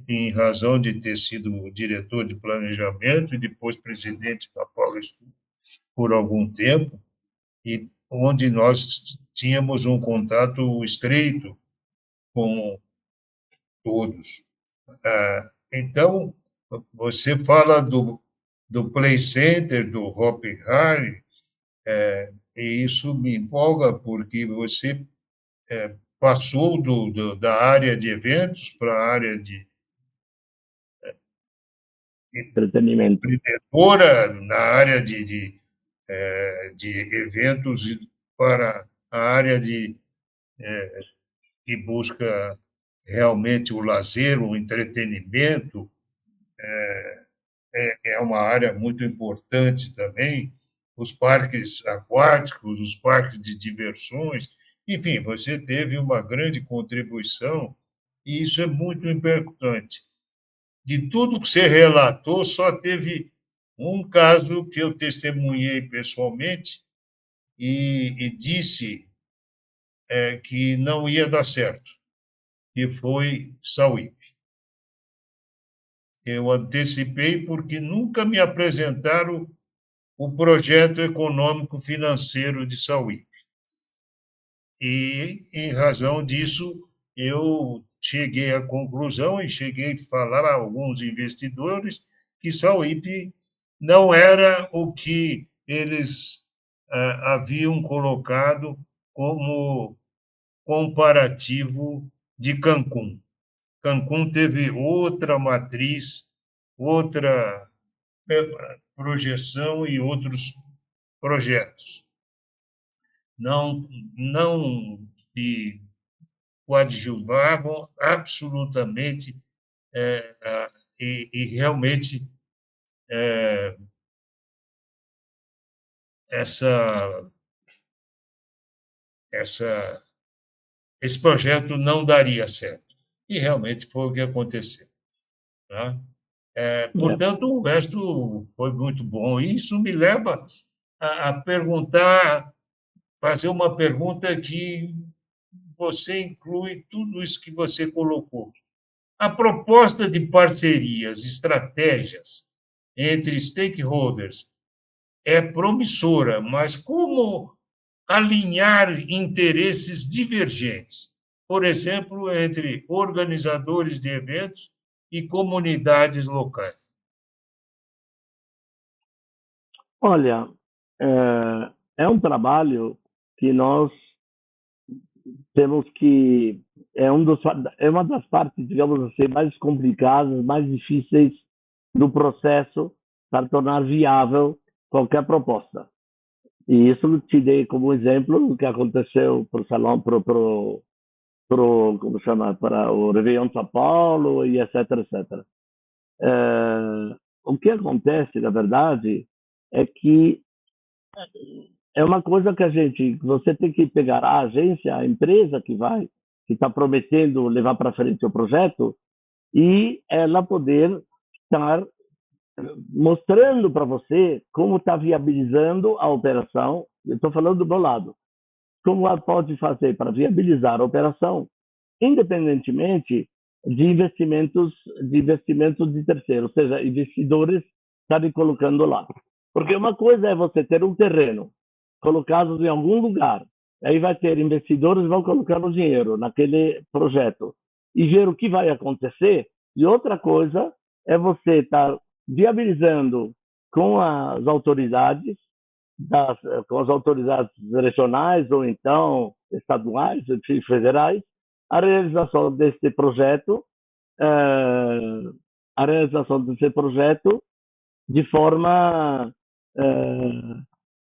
em razão de ter sido diretor de planejamento e depois presidente da Paulista por algum tempo, e onde nós tínhamos um contato estreito com todos. Então, você fala do Play Center, do Hopi Hari, e isso me empolga porque você passou da área de eventos para a área de entretenimento. empreendedora, na área de eventos para a área que busca realmente o lazer, o entretenimento, é uma área muito importante também. Os parques aquáticos, os parques de diversões, enfim, você teve uma grande contribuição e isso é muito importante. De tudo que você relatou, só teve um caso que eu testemunhei pessoalmente e disse que não ia dar certo, que foi Sauípe. Eu antecipei porque nunca me apresentaram o projeto econômico financeiro de Sauípe. E, em razão disso, eu cheguei à conclusão e cheguei a falar a alguns investidores que Sauípe não era o que eles haviam colocado como comparativo de Cancún. Cancún teve outra matriz, outra projeção e outros projetos. Não se coadjuvavam absolutamente e realmente essa, essa, esse projeto não daria certo. E realmente foi o que aconteceu. Tá? É. Portanto, o resto foi muito bom. E isso me leva a perguntar, fazer uma pergunta que você inclui tudo isso que você colocou. A proposta de parcerias, estratégias entre stakeholders é promissora, mas como alinhar interesses divergentes? Por exemplo, entre organizadores de eventos e comunidades locais. Olha, é um trabalho que nós temos que é uma das partes, digamos assim, mais complicadas, mais difíceis do processo para tornar viável qualquer proposta. E isso te dei como exemplo do que aconteceu para o salão, como chama, para o Réveillon de São Paulo e etc, etc. O que acontece, na verdade, é que é uma coisa que você tem que pegar a agência, a empresa que vai que está prometendo levar para frente o projeto, e ela poder estar mostrando para você como está viabilizando a operação. Eu estou falando do meu lado. Como ela pode fazer para viabilizar a operação, independentemente de investimentos de terceiros, ou seja, investidores estarem colocando lá. Porque uma coisa é você ter um terreno colocado em algum lugar, aí vai ter investidores que vão colocar o dinheiro naquele projeto e ver o que vai acontecer, e outra coisa é você estar viabilizando com as autoridades, com as autoridades regionais ou então estaduais, federais, a realização deste projeto, a realização desse projeto de forma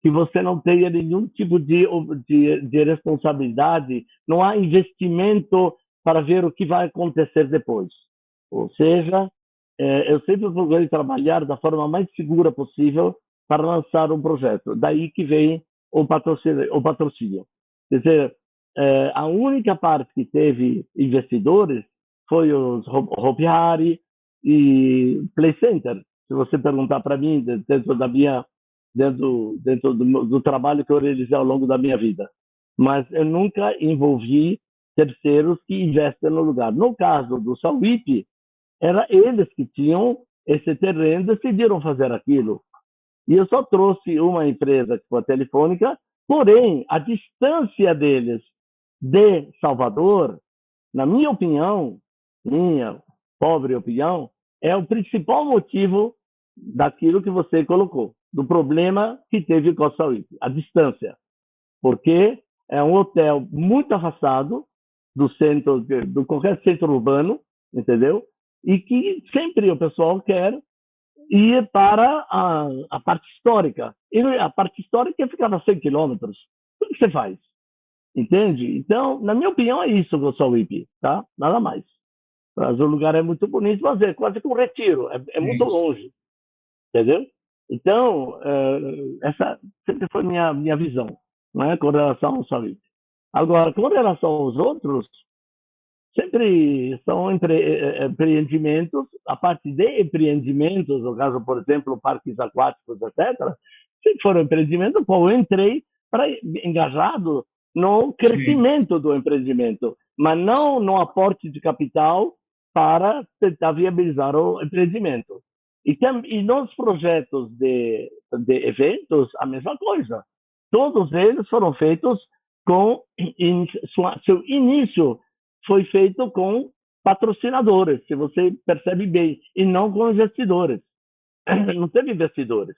que você não tenha nenhum tipo de responsabilidade, não há investimento para ver o que vai acontecer depois. Ou seja, eu sempre procurei trabalhar da forma mais segura possível para lançar um projeto. Daí que vem o patrocínio. Quer dizer, a única parte que teve investidores foi os Hopi Hari e Play Center. Se você perguntar para mim, dentro do trabalho que eu realizei ao longo da minha vida. Mas eu nunca envolvi terceiros que investem no lugar. No caso do Sauípe, era eles que tinham esse terreno e decidiram fazer aquilo. E eu só trouxe uma empresa, que foi a Telefônica, porém, a distância deles de Salvador, na minha opinião, minha pobre opinião, é o principal motivo daquilo que você colocou, do problema que teve com a Sauípe, a distância. Porque é um hotel muito afastado do centro, do qualquer centro urbano, entendeu? E que sempre o pessoal quer ir para a parte histórica. E a parte histórica ficava a 100 quilômetros. O que você faz? Entende? Então, na minha opinião, é isso com o Sauípe, tá? Nada mais. Mas o lugar é muito bonito, mas é quase que um retiro, é muito longe, entendeu? Então, essa sempre foi minha visão, não é? Com relação ao Sauípe. Agora, com relação aos outros, sempre são empreendimentos, a parte de empreendimentos, no caso, por exemplo, parques aquáticos, etc., sempre foram empreendimentos, pô, eu entrei engajado no crescimento do empreendimento, mas não no aporte de capital para tentar viabilizar o empreendimento. E nos projetos de eventos, a mesma coisa. Todos eles foram feitos seu início foi feito com patrocinadores, se você percebe bem, e não com investidores. Não teve investidores,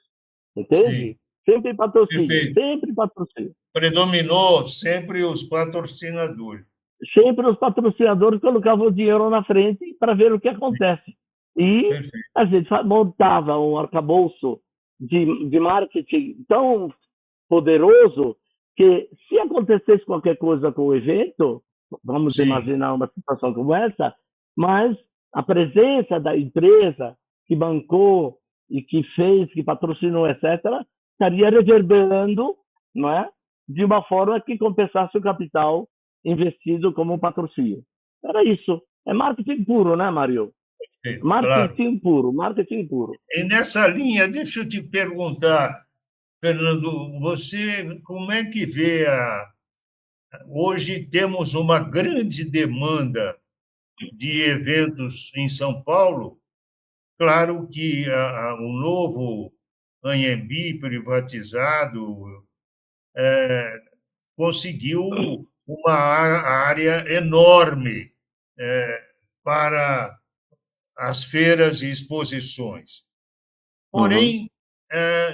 entende? Sim. Sempre patrocínio, Perfeito. sempre patrocínio. Predominou sempre os patrocinadores. Sempre os patrocinadores colocavam o dinheiro na frente para ver o que acontece. E Perfeito. a gente montava um arcabouço de marketing tão poderoso que, se acontecesse qualquer coisa com o evento, vamos imaginar uma situação como essa, mas a presença da empresa que bancou e que fez, que patrocinou, etc., estaria reverberando, não é? De uma forma que compensasse o capital investido como patrocínio. Era isso. É marketing puro, né, Mário? Marketing puro, marketing puro. E nessa linha, deixa eu te perguntar, Fernando, você como é que vê hoje temos uma grande demanda de eventos em São Paulo. Claro que o novo Anhembi privatizado conseguiu uma área enorme para as feiras e exposições. Porém,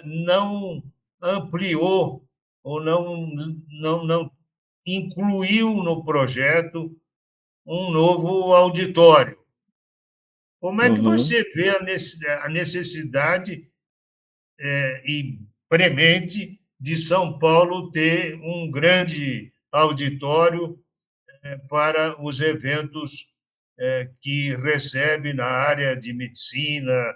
não ampliou ou não incluiu no projeto um novo auditório. Como é que você vê a necessidade e premente de São Paulo ter um grande auditório para os eventos que recebe na área de medicina,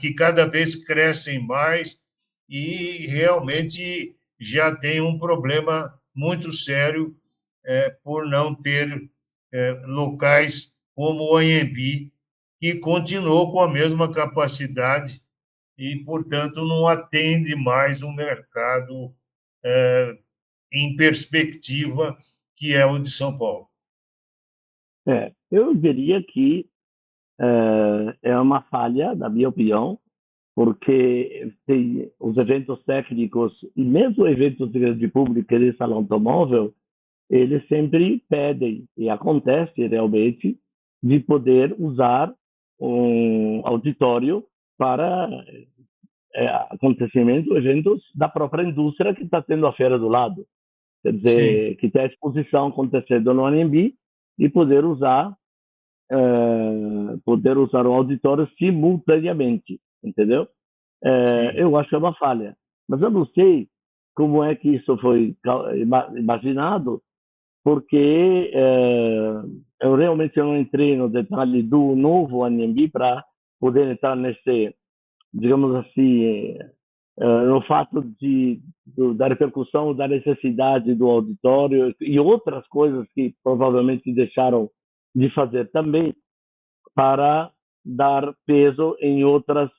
que cada vez crescem mais e realmente já tem um problema muito sério por não ter locais como o Anhembi, que continuou com a mesma capacidade e, portanto, não atende mais um mercado em perspectiva, que é o de São Paulo. Eu diria que é uma falha, na minha opinião, porque tem os eventos técnicos e mesmo eventos de grande público de salão automóvel, eles sempre pedem, e acontece realmente, de poder usar um auditório para acontecimentos, eventos da própria indústria que está tendo a feira do lado. Quer dizer, Sim. que tem a exposição acontecendo no Anhembi e poder usar o auditório simultaneamente, entendeu? Sim. Eu acho que é uma falha. Mas eu não sei como é que isso foi imaginado, porque eu realmente não entrei no detalhe do novo Anhembi para poder entrar nesse, digamos assim, no fato da repercussão, da necessidade do auditório e outras coisas que provavelmente deixaram de fazer também para dar peso em outras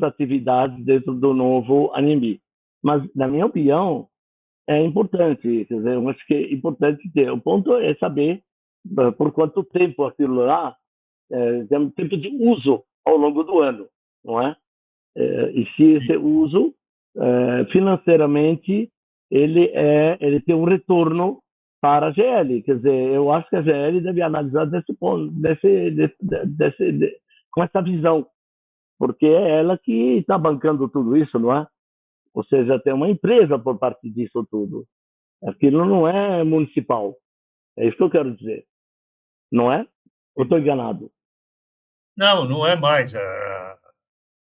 atividades dentro do novo Anhembi. Mas, na minha opinião, é importante, quer dizer, eu acho que é importante ter. O ponto é saber por quanto tempo aquilo lá tem um tempo de uso ao longo do ano, não é? E se esse uso, financeiramente, ele tem um retorno para a GL. Quer dizer, eu acho que a GL deve analisar desse ponto, com essa visão, porque é ela que está bancando tudo isso, não é? Ou seja, tem uma empresa por parte disso tudo. Aquilo não é municipal. É isso que eu quero dizer. Não é? Ou estou enganado? Não, não é mais.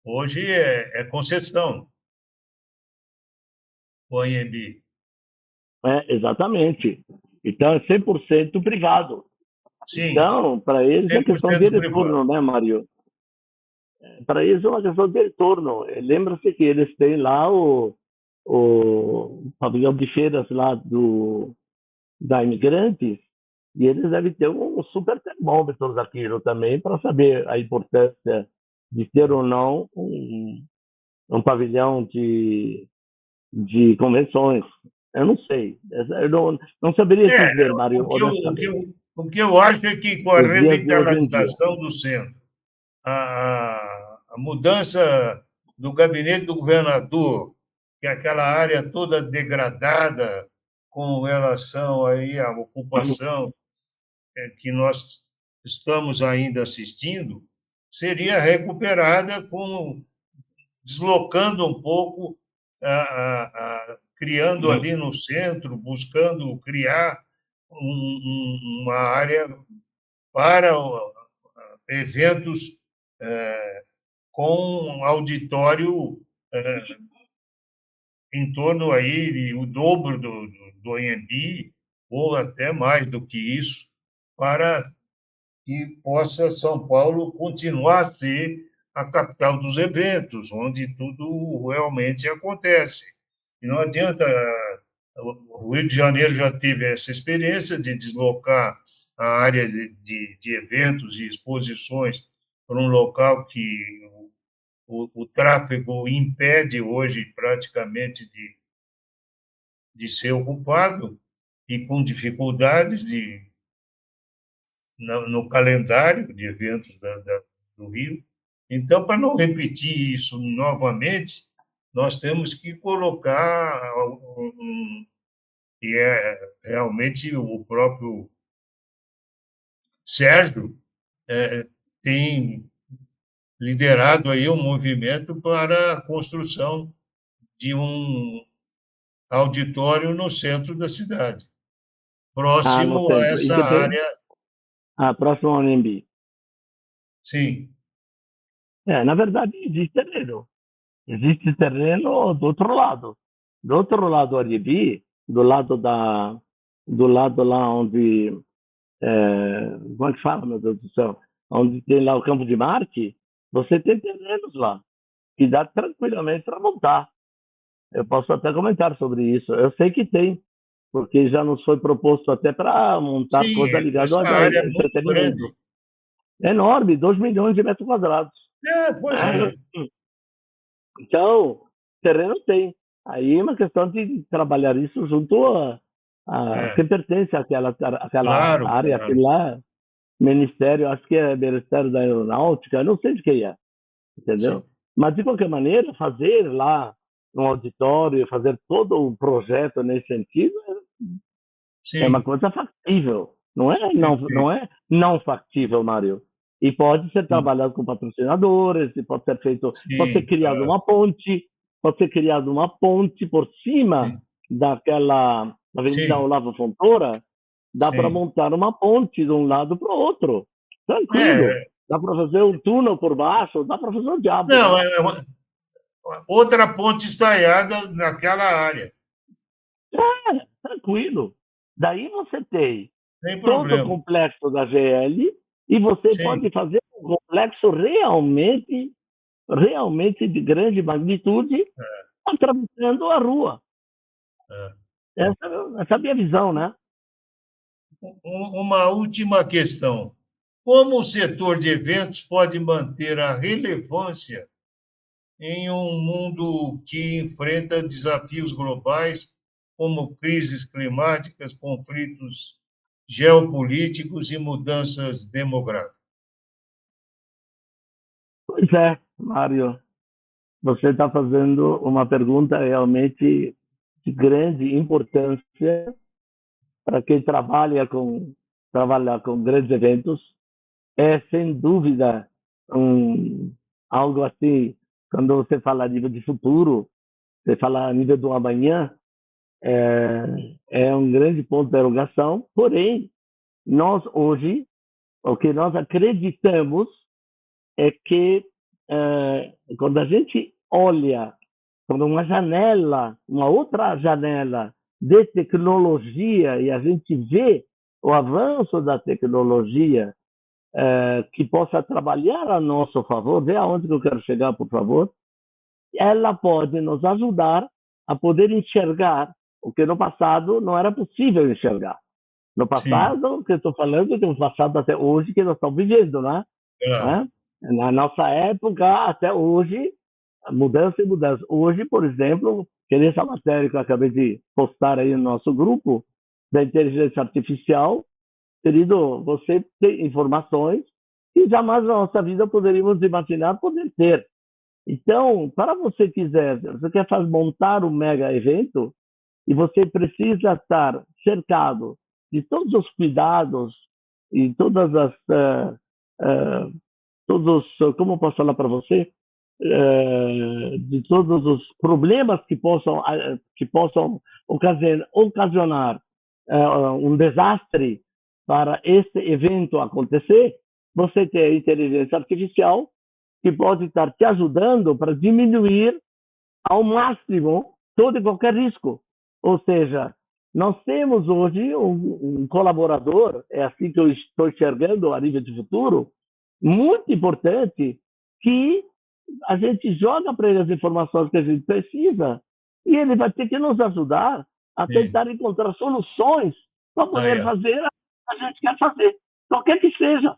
Hoje é concessão, o Anhembi. Exatamente. Então, é 100% privado. Sim, Então, para eles é questão de 100% privado. retorno, né, Mário? Para eles é uma questão de retorno. Lembra-se que eles têm lá o pavilhão de feiras lá da Imigrantes, e eles devem ter um super termômetro daquilo também para saber a importância de ter ou não um pavilhão de convenções. Eu não sei. Eu não saberia te É, dizer, Mário, o que eu, o que honestamente. eu, o que eu acho é que com a Os dias de hoje em dia. revitalização do centro, a mudança do gabinete do governador, que é aquela área toda degradada com relação aí à ocupação que nós estamos ainda assistindo, seria recuperada deslocando um pouco, criando ali no centro, buscando criar uma área para eventos com um auditório em torno aí de o dobro do Anhembi, ou até mais do que isso, para que possa São Paulo continuar a ser a capital dos eventos, onde tudo realmente acontece. E não adianta, o Rio de Janeiro já teve essa experiência de deslocar a área de eventos e exposições para um local que o tráfego impede hoje praticamente de ser ocupado e com dificuldades no calendário de eventos do Rio. Então, para não repetir isso novamente, nós temos que colocar que é realmente o próprio Sérgio tem liderado aí um movimento para a construção de um auditório no centro da cidade, No próximo a centro. E essa que tem área. próximo ao Anhembi. Sim, Na verdade, existe terreno. Existe terreno do outro lado. Do outro lado do Anhembi, do lado lá onde, como é que fala, meu Deus do céu? Onde tem lá o Campo de Marte, você tem terrenos lá, que dá tranquilamente para montar. Eu posso até comentar sobre isso. Eu sei que tem. porque já nos foi proposto até para montar Sim, coisa ligada essa ao área é muito entretenimento. grande. É enorme, 2 milhões de metros quadrados. Pois é. Então, terreno tem. Aí é uma questão de trabalhar isso junto a É, quem pertence àquela claro, área, claro. aquele lá, ministério, acho que é Ministério da Aeronáutica, não sei de quem é, Sim, entendeu? Mas, de qualquer maneira, fazer lá no auditório, fazer todo o projeto nesse sentido, é uma sim, coisa factível. Não perfeito. é não factível, Mário. E pode ser Sim, trabalhado com patrocinadores, e pode ser feito, pode ser sim, criado claro. uma ponte, pode ser criado uma ponte por cima Sim, daquela Avenida sim, Olavo Fontoura, dá para sim. montar uma ponte de um lado para o outro. Tranquilo. É, Dá para fazer um túnel por baixo, dá para fazer o diabo, não, né? outra ponte estaiada naquela área, Tranquilo. Daí você tem sem todo o problema. complexo da GL e você Sim, pode fazer um complexo realmente de grande magnitude atravessando a rua. é. Essa é a minha visão, né? Uma última questão. Como o setor de eventos pode manter a relevância em um mundo que enfrenta desafios globais, como crises climáticas, conflitos geopolíticos e mudanças demográficas? Pois é, Mário, você está fazendo uma pergunta realmente de grande importância para quem trabalha com grandes eventos. É, sem dúvida, algo assim, quando você fala a nível de futuro, você fala a nível do amanhã, é um grande ponto de interrogação. Porém, nós hoje, o que nós acreditamos é que quando a gente olha por uma janela, uma outra janela de tecnologia, e a gente vê o avanço da tecnologia que possa trabalhar a nosso favor, vê aonde que eu quero chegar, por favor, ela pode nos ajudar a poder enxergar o que no passado não era possível enxergar. No Sim, passado, que eu estou falando, que no passado até hoje, que nós estamos vivendo, né? claro. Né? Na nossa época, até hoje, mudança e mudança. Hoje, por exemplo, que nessa matéria que eu acabei de postar aí no nosso grupo, da inteligência artificial, querido, você tem informações que jamais na nossa vida poderíamos imaginar poder ter. Então, para você quer montar um mega evento e você precisa estar cercado de todos os cuidados e todas as todos, como eu posso falar para você, de todos os problemas que possam ocasionar um desastre para esse evento acontecer, você tem a inteligência artificial que pode estar te ajudando para diminuir ao máximo todo e qualquer risco. Ou seja, nós temos hoje um colaborador, é assim que eu estou enxergando a nível de futuro, muito importante, que a gente joga para ele as informações que a gente precisa e ele vai ter que nos ajudar a Sim. tentar encontrar soluções para Aí, poder ó. fazer a que a gente quer fazer, qualquer que seja.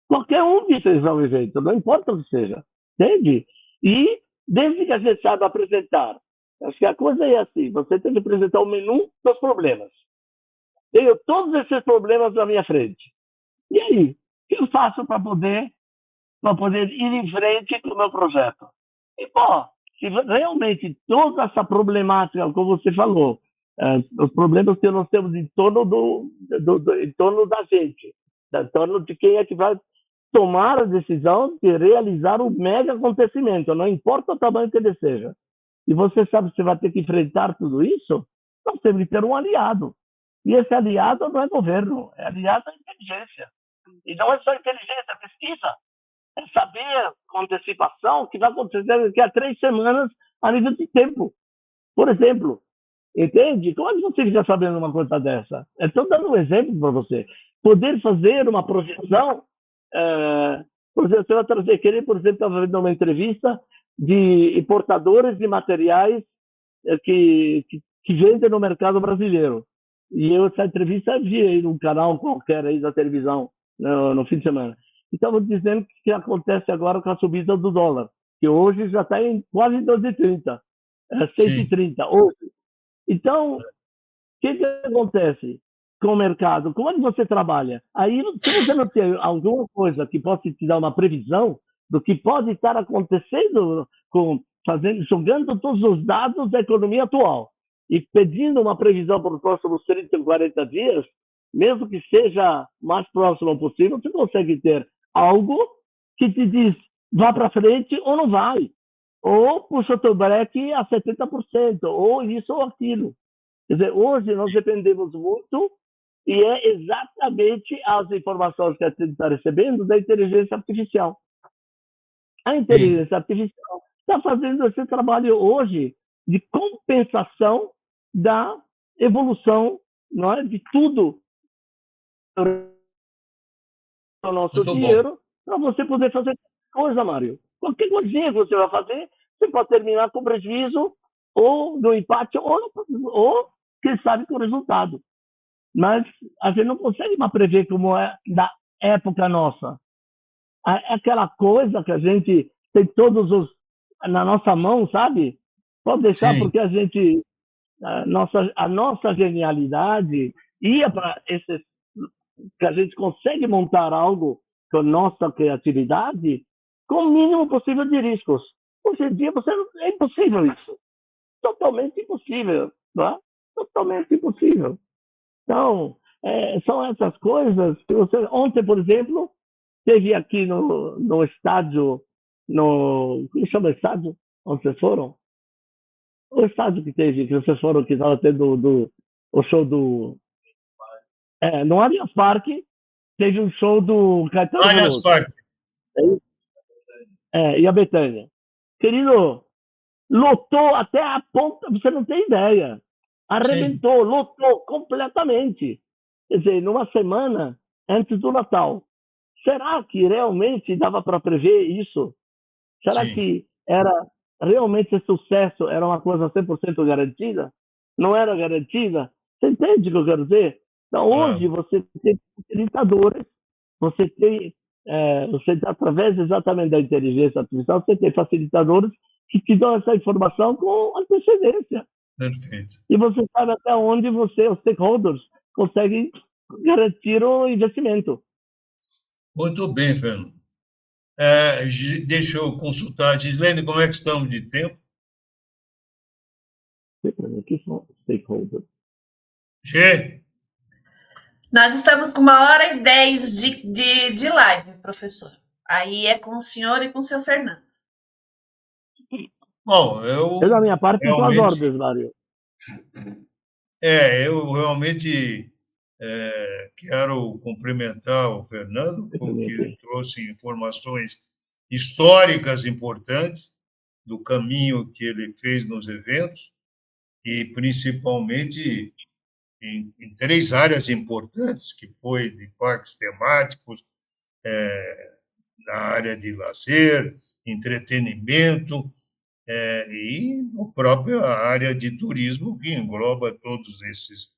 Qualquer um que seja o evento, não importa o que seja, entende? E desde que a gente saiba apresentar, acho que a coisa é assim, você tem que apresentar o menu dos problemas. Tenho todos esses problemas na minha frente. E aí, o que eu faço para poder ir em frente com o meu projeto? E, pô, se realmente toda essa problemática, como você falou, os problemas que nós temos em torno em torno da gente, em torno de quem é que vai tomar a decisão de realizar o mega acontecimento, não importa o tamanho que ele seja. E você sabe que você vai ter que enfrentar tudo isso, nós temos que ter um aliado. E esse aliado não é governo, é aliado à inteligência. E não é só inteligência, é pesquisa. É saber com antecipação o que vai acontecer daqui a 3 semanas a nível de tempo. Por exemplo, entende? Como é que você fica sabendo uma coisa dessa? Estou dando um exemplo para você. Poder fazer uma projeção. Por exemplo, você vai trazer, querer, por exemplo, estava vendo uma entrevista de importadores de materiais que vendem no mercado brasileiro. E eu essa entrevista vi aí num canal qualquer aí da televisão no fim de semana. E estavam dizendo que acontece agora com a subida do dólar, que hoje já está em quase 2,30, é Sim, 6,30 hoje. Então, que acontece com o mercado? Como é que você trabalha? Aí, se você não tem alguma coisa que possa te dar uma previsão do que pode estar acontecendo, jogando todos os dados da economia atual e pedindo uma previsão para os próximos 30, 40 dias, mesmo que seja mais próximo possível, você consegue ter algo que te diz vá para frente ou não vai. Ou puxa o teu breque a 70%, ou isso ou aquilo. Quer dizer, hoje nós dependemos muito e é exatamente as informações que a gente está recebendo da inteligência artificial. A sim, inteligência artificial está fazendo esse trabalho hoje de compensação da evolução, não é, de tudo o nosso muito bom. dinheiro para você poder fazer coisa, Mário. Qualquer coisinha que você vai fazer, você pode terminar com prejuízo ou no empate ou quem sabe com o resultado. Mas a gente não consegue mais prever como é da época nossa. É aquela coisa que a gente tem todos os na nossa mão, sabe? Pode deixar Sim, porque a nossa genialidade ia para esses que a gente consegue montar algo com a nossa criatividade com o mínimo possível de riscos. Hoje em dia é impossível isso. Totalmente impossível. Não é? Totalmente impossível. Então, são essas coisas que você... Ontem, por exemplo, teve aqui no estádio, como chama o estádio? Onde vocês foram? O estádio que teve, que vocês foram, que estava tendo o show no Allianz Parque, teve um show do Caetano Allianz Veloso. Parque. E a Betânia. Querido, lotou até a ponta, você não tem ideia. Sim, Arrebentou, lotou completamente. Quer dizer, numa semana antes do Natal. Será que realmente dava para prever isso? Será sim, que era realmente esse sucesso era uma coisa 100% garantida? Não era garantida? Você entende o que eu quero dizer? Então, hoje claro. você tem facilitadores, você tem, através exatamente da inteligência artificial, você tem facilitadores que te dão essa informação com antecedência. Perfeito. E você sabe até onde você, os stakeholders, conseguem garantir o investimento. Muito bem, Fernando. Deixa eu consultar. Gislene, como é que estamos de tempo? O que são stakeholders? G? Nós estamos com 1h10 de live, professor. Aí é com o senhor e com o seu Fernando. Bom, Eu, da minha parte, estou às realmente, ordens, Mário. eu realmente quero cumprimentar o Fernando, porque trouxe informações históricas importantes do caminho que ele fez nos eventos e principalmente em três áreas importantes, que foi de parques temáticos, na área de lazer, entretenimento, e a própria área de turismo, que engloba todos esses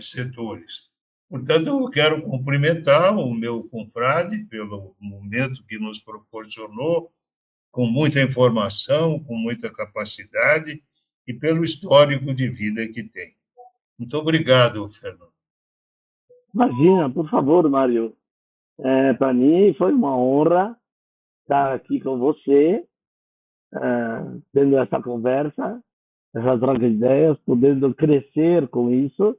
setores. Portanto, eu quero cumprimentar o meu confrade pelo momento que nos proporcionou, com muita informação, com muita capacidade e pelo histórico de vida que tem. Muito obrigado, Fernando. Imagina, por favor, Mário. Para mim foi uma honra estar aqui com você, tendo essa conversa, essa troca de ideias, podendo crescer com isso,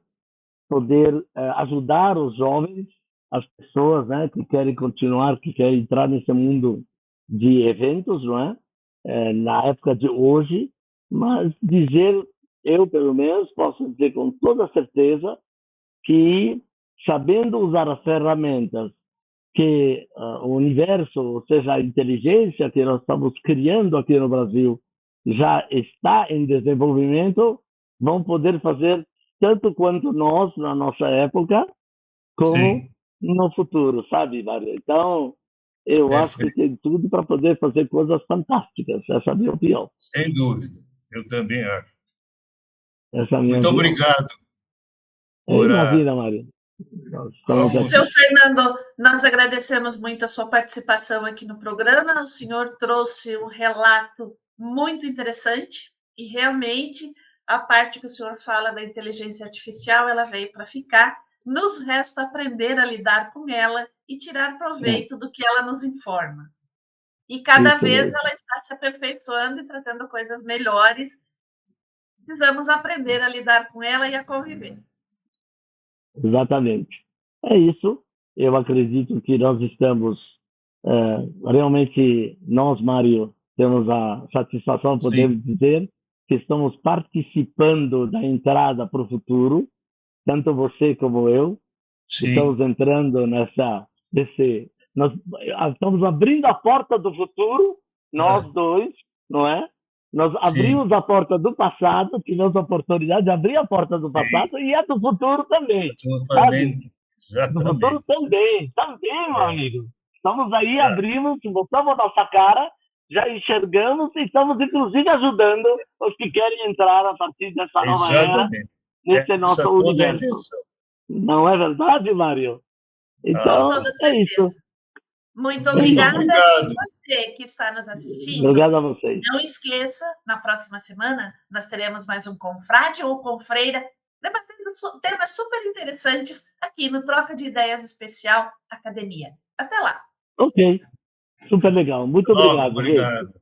poder ajudar os jovens, as pessoas, né, que querem continuar, que querem entrar nesse mundo de eventos, não é? Na época de hoje, mas eu pelo menos posso dizer com toda certeza que sabendo usar as ferramentas que o universo, ou seja, a inteligência que nós estamos criando aqui no Brasil, já está em desenvolvimento, vão poder fazer tanto quanto nós, na nossa época, como Sim, no futuro, sabe, Mário? Então, eu acho que perfeito. tem tudo para poder fazer coisas fantásticas. Essa é a minha opinião. Sem dúvida. Eu também acho. Essa é a minha Muito opinião. obrigado. Imagina, Mário. Vamos. Seu Fernando, nós agradecemos muito a sua participação aqui no programa. O senhor trouxe um relato muito interessante e realmente a parte que o senhor fala da inteligência artificial, ela veio para ficar. Nos resta aprender a lidar com ela e tirar proveito do que ela nos informa. E cada Isso vez mesmo. ela está se aperfeiçoando e trazendo coisas melhores. Precisamos aprender a lidar com ela e a conviver. Exatamente. É isso. Eu acredito que nós estamos realmente, nós, Mário, temos a satisfação, podemos dizer, que estamos participando da entrada para o futuro, tanto você como eu. Sim. Estamos entrando nós estamos abrindo a porta do futuro, nós dois, não é? Nós abrimos a porta do passado, tivemos a oportunidade de abrir a porta do passado e a do futuro também. Do futuro também, meu amigo. Estamos aí, abrimos, botamos a nossa cara, já enxergamos e estamos, inclusive, ajudando os que querem entrar a partir dessa nova era, nesse nosso universo. Não é verdade, Mário? Então, é isso. Muito obrigada. E você que está nos assistindo, obrigado a vocês. Não esqueça, na próxima semana, nós teremos mais um confrade ou confreira debatendo temas super interessantes aqui no Troca de Ideias Especial Academia. Até lá. Ok. Super legal. Muito obrigado. Obrigado.